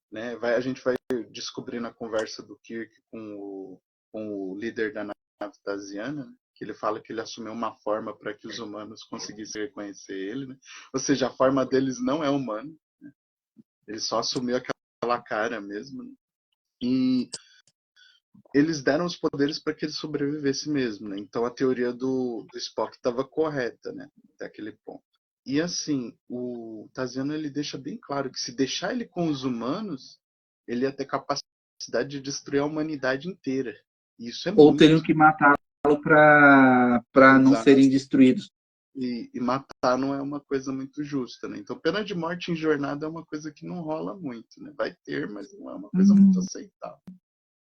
né, a gente vai descobrir na conversa do Kirk com o líder da nave Tasiana, né, que ele fala que ele assumiu uma forma para que os humanos conseguissem reconhecer ele. Né? Ou seja, a forma deles não é humana. Né? Ele só assumiu aquela cara mesmo. Né? E eles deram os poderes para que ele sobrevivesse mesmo. Né? Então a teoria do Spock estava correta, né, até aquele ponto. E assim, o Tasiano ele deixa bem claro que se deixar ele com os humanos, ele ia ter capacidade de destruir a humanidade inteira. E isso é ou teriam que matá-lo para não serem destruídos. E matar não é uma coisa muito justa, né? Então, pena de morte em jornada é uma coisa que não rola muito, né? Vai ter, mas não é uma coisa muito aceitável.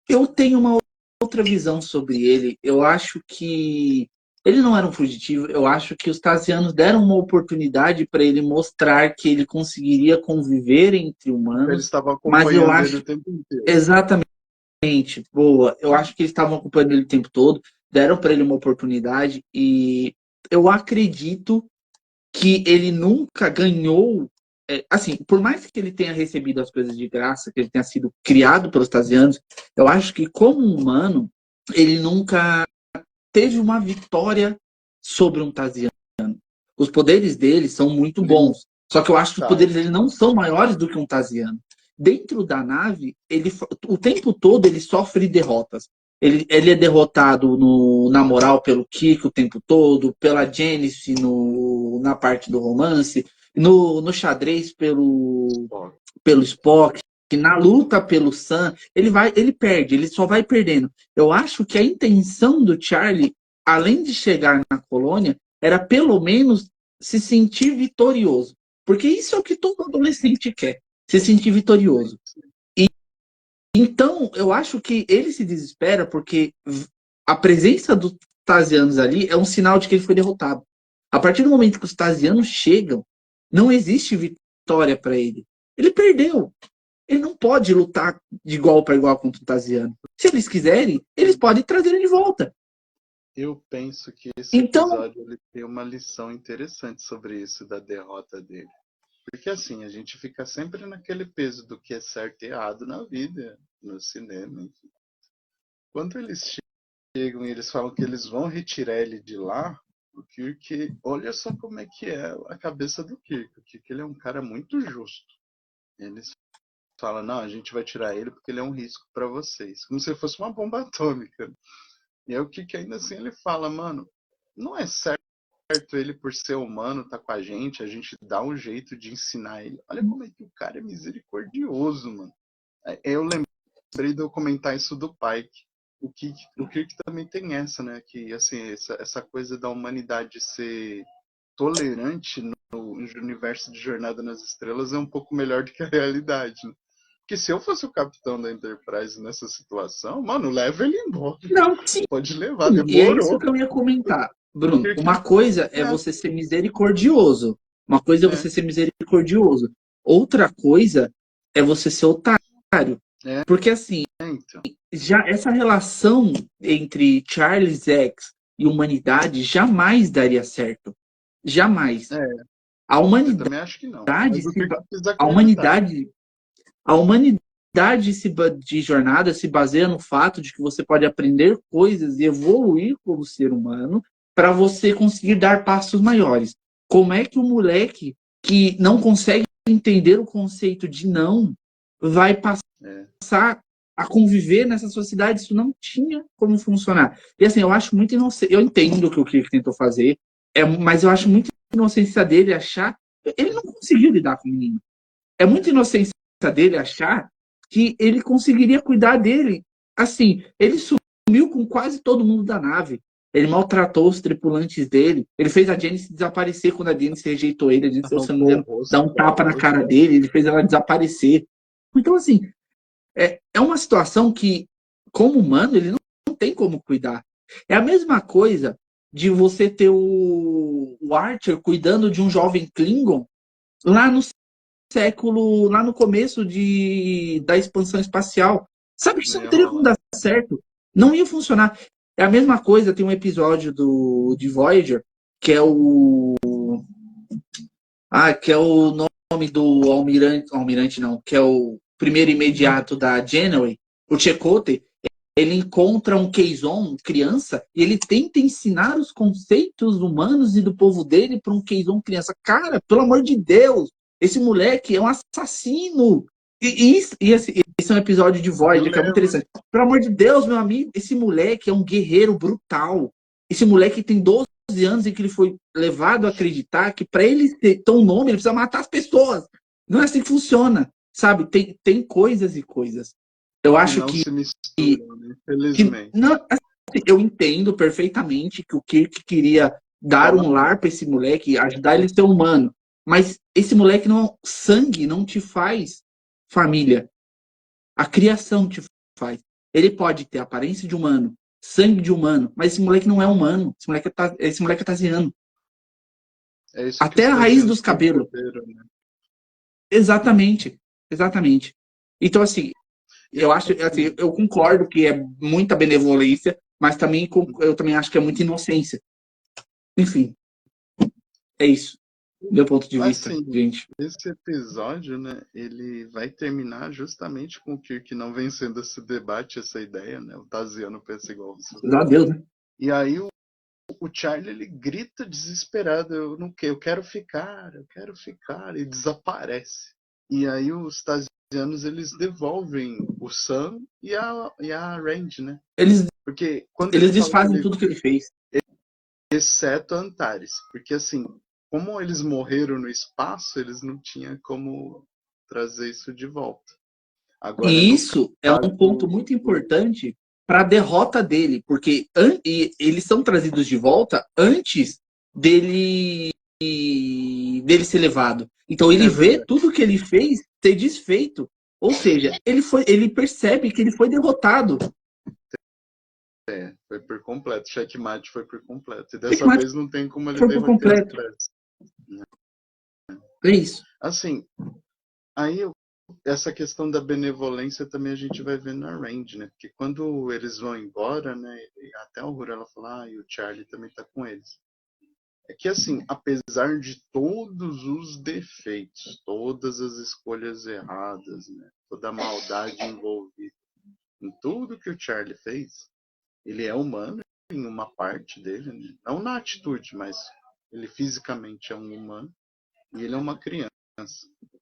Eu tenho uma outra visão sobre ele. Eu acho que ele não era um fugitivo. Eu acho que os Tasianos deram uma oportunidade para ele mostrar que ele conseguiria conviver entre humanos. Eles estavam acompanhando ele o tempo inteiro. Exatamente. Boa. Eu acho que eles estavam acompanhando ele o tempo todo. Deram para ele uma oportunidade. E eu acredito que ele nunca ganhou... assim, por mais que ele tenha recebido as coisas de graça, que ele tenha sido criado pelos Tasianos, eu acho que como humano, ele nunca teve uma vitória sobre um Tasiano. Os poderes dele são muito bons, só que eu acho que os poderes dele não são maiores do que um Tasiano. Dentro da nave, o tempo todo ele sofre derrotas. Ele é derrotado na moral pelo Kirk o tempo todo, pela Janice na parte do romance, no xadrez pelo Spock, que na luta pelo Sam, ele perde, ele só vai perdendo. Eu acho que a intenção do Charlie, além de chegar na colônia, era pelo menos se sentir vitorioso. Porque isso é o que todo adolescente quer, se sentir vitorioso. Então, eu acho que ele se desespera porque a presença dos Tasianos ali é um sinal de que ele foi derrotado. A partir do momento que os Tasianos chegam, não existe vitória para ele. Ele perdeu. Ele não pode lutar de igual para igual contra o Tasiano. Se eles quiserem, eles podem trazer ele de volta. Eu penso que esse episódio ele tem uma lição interessante sobre isso, da derrota dele. Porque assim, a gente fica sempre naquele peso do que é certo e errado na vida, no cinema, enfim. Quando eles chegam e eles falam que eles vão retirar ele de lá, o Kirk, olha só como é que é a cabeça do Kirk. O Kirk, ele é um cara muito justo. Eles falam, não, a gente vai tirar ele porque ele é um risco para vocês. Como se ele fosse uma bomba atômica. E é o Kirk, ainda assim, ele fala, mano, não é certo ele por ser humano tá com a gente dá um jeito de ensinar ele. Olha como é que o cara é misericordioso, mano. Eu lembrei de eu comentar isso do Pike. O Kirk também tem essa, né? Que, assim, essa coisa da humanidade ser tolerante no universo de Jornada nas Estrelas é um pouco melhor do que a realidade, né? Porque se eu fosse o capitão da Enterprise nessa situação, mano, leva ele embora. Não, sim. Pode levar, E é isso demorou. que eu ia comentar. Bruno, uma coisa é você ser misericordioso. Uma coisa é você ser misericordioso. Outra coisa é você ser otário. Porque, assim, Então. já essa relação entre Charles X e humanidade jamais daria certo. Jamais. A humanidade, eu também acho que não. A humanidade de jornada se baseia no fato de que você pode aprender coisas e evoluir como ser humano para você conseguir dar passos maiores. Como é que um moleque que não consegue entender o conceito de não vai passar a conviver nessa sociedade? Isso não tinha como funcionar. E assim, eu acho muito inocente. Eu entendo o que o Kirk tentou fazer, mas eu acho muito inocência dele achar. Ele não conseguiu lidar com o menino. É muita inocência dele achar que ele conseguiria cuidar dele. Assim, ele sumiu com quase todo mundo da nave. Ele maltratou os tripulantes dele. Ele fez a Janice desaparecer quando a Janice rejeitou ele. A Janice, se não me engano, dá um tapa na cara dele. Ele fez ela desaparecer. Então, assim, é uma situação que, como humano, ele não tem como cuidar. É a mesma coisa de você ter o Archer cuidando de um jovem Klingon lá no século, lá no começo da expansão espacial. Sabe que isso não teria como dar certo. Não ia funcionar. É a mesma coisa, tem um episódio de Voyager, que é que é o nome do almirante não, que é o primeiro imediato da Janeway, o Chakotay. Ele encontra um Kazon, criança, e ele tenta ensinar os conceitos humanos e do povo dele para um Kazon criança. Cara, pelo amor de Deus, esse moleque é um assassino. E esse é um episódio de Voyager que é muito interessante. Pelo amor de Deus, meu amigo, esse moleque é um guerreiro brutal. Esse moleque tem 12 anos e que ele foi levado a acreditar que para ele ter um nome, ele precisa matar as pessoas. Não é assim que funciona, sabe? Tem coisas e coisas. Eu acho que se misturam, né? Infelizmente. Eu entendo perfeitamente que o Kirk queria dar um lar para esse moleque, ajudar ele a ser humano. Mas esse moleque sangue não te faz família. A criação te faz. Ele pode ter aparência de humano, sangue de humano, mas esse moleque não é humano. Esse moleque é tasiano. Até a raiz dos cabelos. Né? Exatamente. Então, assim, eu acho, assim, eu concordo que é muita benevolência, mas também eu também acho que é muita inocência. Enfim, é isso. Meu ponto de vista, gente. Esse episódio, né, ele vai terminar justamente com o Kirk não vencendo esse debate, essa ideia, né? O Tasiano pensa igual você. Graças a Deus, né? E aí o Charlie, ele grita desesperado, eu quero ficar, e desaparece. E aí os Tasianos, eles devolvem o Sam e a Range, né? Porque quando eles desfazem tudo que ele fez. Exceto a Antares. Porque, assim, como eles morreram no espaço, eles não tinham como trazer isso de volta. Agora, e isso é um ponto muito importante para a derrota dele, porque eles são trazidos de volta antes dele ser levado. Então ele vê tudo que ele fez ser desfeito. Ou seja, ele percebe que ele foi derrotado. Foi por completo. Checkmate foi por completo. E dessa Checkmate vez não tem como ele foi por derrotar os completo. pés. É isso. Assim, aí essa questão da benevolência também a gente vai ver na Range, né? Porque quando eles vão embora, né? Até a Uhura ela fala, e o Charlie também tá com eles. É que assim, apesar de todos os defeitos, todas as escolhas erradas, né? Toda a maldade envolvida em tudo que o Charlie fez, ele é humano em uma parte dele, né? Não na atitude, mas ele fisicamente é um humano e ele é uma criança.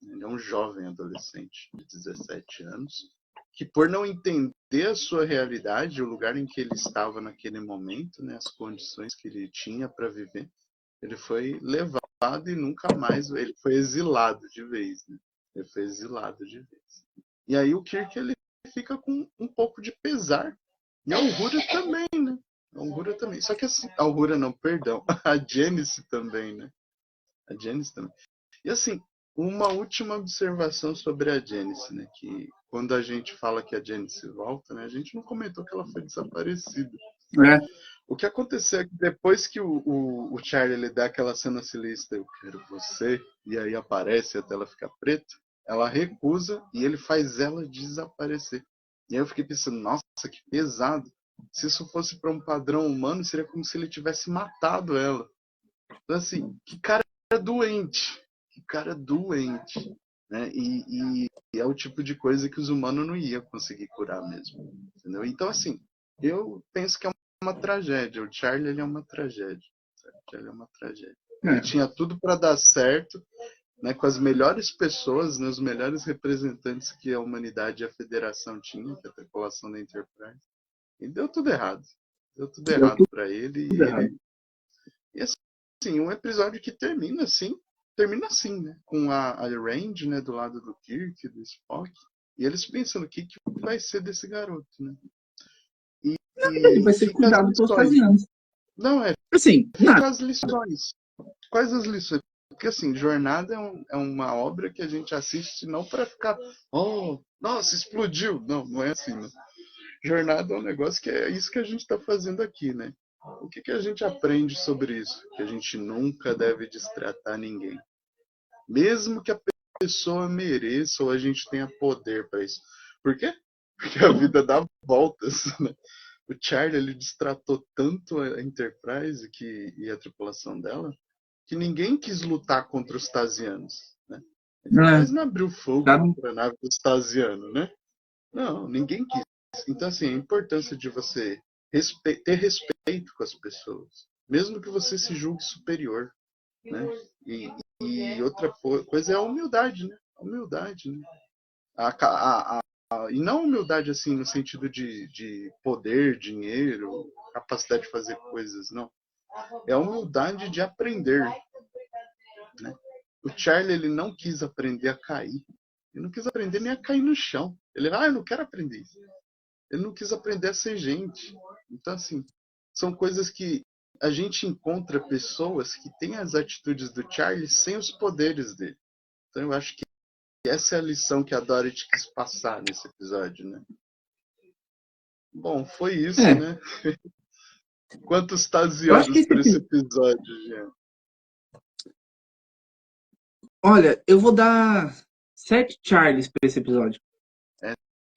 Ele é um jovem adolescente de 17 anos que, por não entender a sua realidade, o lugar em que ele estava naquele momento, né, as condições que ele tinha para viver, ele foi levado e nunca mais, ele foi exilado de vez, né? Ele foi exilado de vez. E aí o Kirk ele fica com um pouco de pesar. E a Uhura também, né? A Uhura também. Só que assim, a Uhura não, perdão, a Janice também, né? A Janice também. E assim, uma última observação sobre a Janice, né? Que quando a gente fala que a Janice volta, né? A gente não comentou que ela foi desaparecida. É. O que aconteceu é que depois que o Charlie ele dá aquela cena silista, eu quero você, e aí aparece a tela fica preta, ela recusa e ele faz ela desaparecer. E aí eu fiquei pensando, nossa, que pesado. Se isso fosse para um padrão humano, seria como se ele tivesse matado ela. Então, assim, que cara doente. Que cara doente. Né? E é o tipo de coisa que os humanos não iam conseguir curar mesmo. Entendeu? Então, assim, eu penso que é uma tragédia. O Charlie ele é uma tragédia. Ele é uma tragédia. Ele tinha tudo para dar certo, né, com as melhores pessoas, né, os melhores representantes que a humanidade e a Federação tinham, que é a tripulação da Enterprise. E deu tudo errado. Deu tudo Deu errado para ele. tudo errado. E assim, um episódio que termina assim, né? Com a Range, né, do lado do Kirk, do Spock. E eles pensando o que vai ser desse garoto, né? Ele vai E ser fica as cuidado pelos lições. Tasianos. Não, Assim, nada. fica as lições. Quais as lições? Porque assim, Jornada é uma obra que a gente assiste não para ficar, oh, nossa, explodiu. Não, não é assim, né? Jornada é um negócio que é isso que a gente está fazendo aqui, né? O que a gente aprende sobre isso? Que a gente nunca deve destratar ninguém. Mesmo que a pessoa mereça ou a gente tenha poder para isso. Por quê? Porque a vida dá voltas, né? O Charlie ele destratou tanto a Enterprise e a tripulação dela que ninguém quis lutar contra os Tasianos, né? A Enterprise não abriu fogo Tá? contra a nave dos Tasianos, né? Não, ninguém quis. Então, assim, a importância de você ter respeito com as pessoas, mesmo que você se julgue superior, né? E outra coisa é a humildade, né? A humildade, né? E não humildade assim no sentido de poder, dinheiro, capacidade de fazer coisas, não. É a humildade de aprender, né? O Charlie ele não quis aprender a cair. Ele não quis aprender nem a cair no chão. Ele, eu não quero aprender isso. Ele não quis aprender a ser gente. Então, assim, são coisas que a gente encontra pessoas que têm as atitudes do Charlie sem os poderes dele. Então, eu acho que essa é a lição que a Dorothy quis passar nesse episódio, né? Bom, foi isso, É. né? Quantos Eu acho que Tasianos para esse episódio, Jean? Olha, eu vou dar 7 Charles para esse episódio.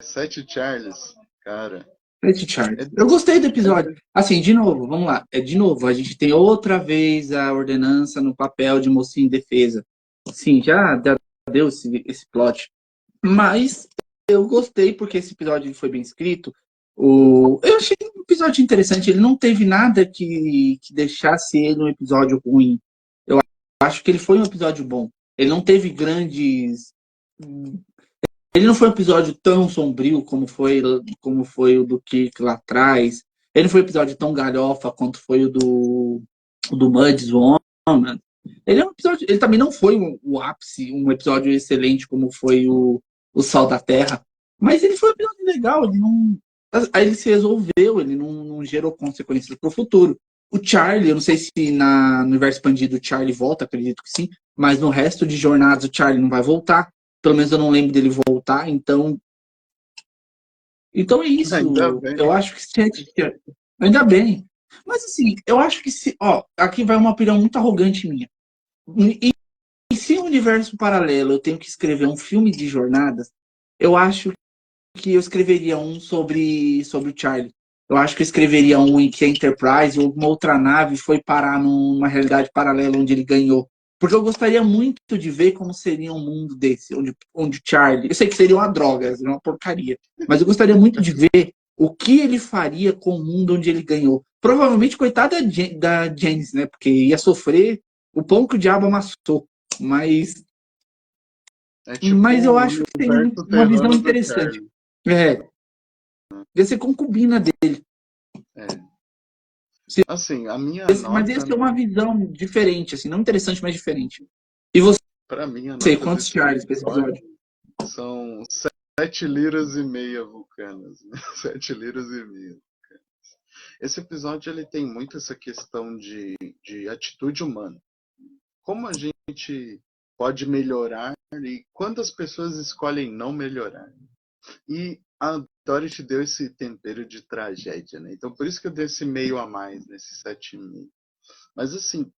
7 Charles, cara. 7 Charles. Eu gostei do episódio. Assim, de novo, vamos lá. De novo, a gente tem outra vez a ordenança no papel de mocinho em defesa. Sim, já deu esse plot. Mas eu gostei porque esse episódio foi bem escrito. Eu achei um episódio interessante. Ele não teve nada que deixasse ele um episódio ruim. Eu acho que ele foi um episódio bom. Ele não teve grandes. Ele não foi um episódio tão sombrio como foi o do Kirk lá atrás. Ele não foi um episódio tão galhofa quanto foi o do Muds Woman. Ele é um episódio. Ele também não foi o ápice, um episódio excelente como foi o Sal da Terra. Mas ele foi um episódio legal. Ele não. Aí ele se resolveu, ele não gerou consequências para o futuro. O Charlie, eu não sei se no universo expandido o Charlie volta, acredito que sim, mas no resto de jornadas o Charlie não vai voltar. Pelo menos eu não lembro dele voltar, então é isso. Ainda bem. Eu acho que Ainda bem. Mas assim, eu acho que se. Ó, aqui vai uma opinião muito arrogante minha. E se o universo paralelo eu tenho que escrever um filme de jornadas, eu acho que eu escreveria um sobre o Charlie. Eu acho que eu escreveria um em que a Enterprise ou uma outra nave foi parar numa realidade paralela onde ele ganhou. Porque eu gostaria muito de ver como seria um mundo desse, onde Charlie. Eu sei que seria uma droga, seria uma porcaria. Mas eu gostaria muito de ver o que ele faria com o mundo onde ele ganhou. Provavelmente, coitada da Janice, né? Porque ia sofrer o pão que o diabo amassou. Mas, É tipo mas eu o acho que seria universo uma visão terrano do interessante. Charlie. É, ia ser concubina dele. É. Assim, a minha Mas ia nota, ser uma visão diferente, assim, não interessante, mas diferente. E para mim, a você, nota quantos desse Charles para esse episódio? episódio são 7,5 liras vulcanas, né? 7,5 liras. Esse episódio ele tem muito essa questão de atitude humana. Como a gente pode melhorar e quantas pessoas escolhem não melhorar. E a Dorothy deu esse tempero de tragédia, né? Então por isso que eu dei esse meio a mais nesse 7,5. Mas assim,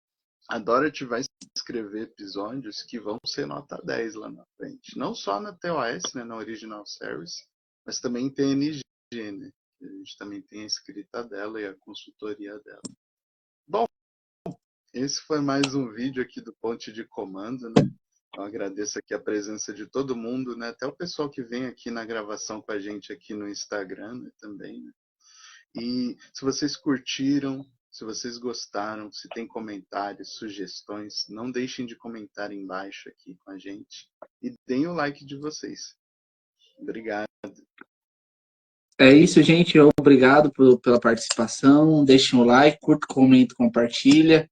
a Dorothy vai escrever episódios que vão ser nota 10 lá na frente. Não só na TOS, né, na Original Series, mas também em TNG, né? A gente também tem a escrita dela e a consultoria dela. Bom, esse foi mais um vídeo aqui do Ponte de Comando, né? Eu agradeço aqui a presença de todo mundo, né? Até o pessoal que vem aqui na gravação com a gente aqui no Instagram, né? Também, né? E se vocês curtiram, se vocês gostaram, se tem comentários, sugestões, não deixem de comentar embaixo aqui com a gente. E deem o like de vocês. Obrigado. É isso, gente. Obrigado pela participação. Deixem o like, curta, comenta, compartilha.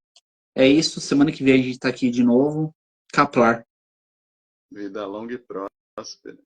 É isso. Semana que vem a gente está aqui de novo. Caplar. Vida longa e próspera.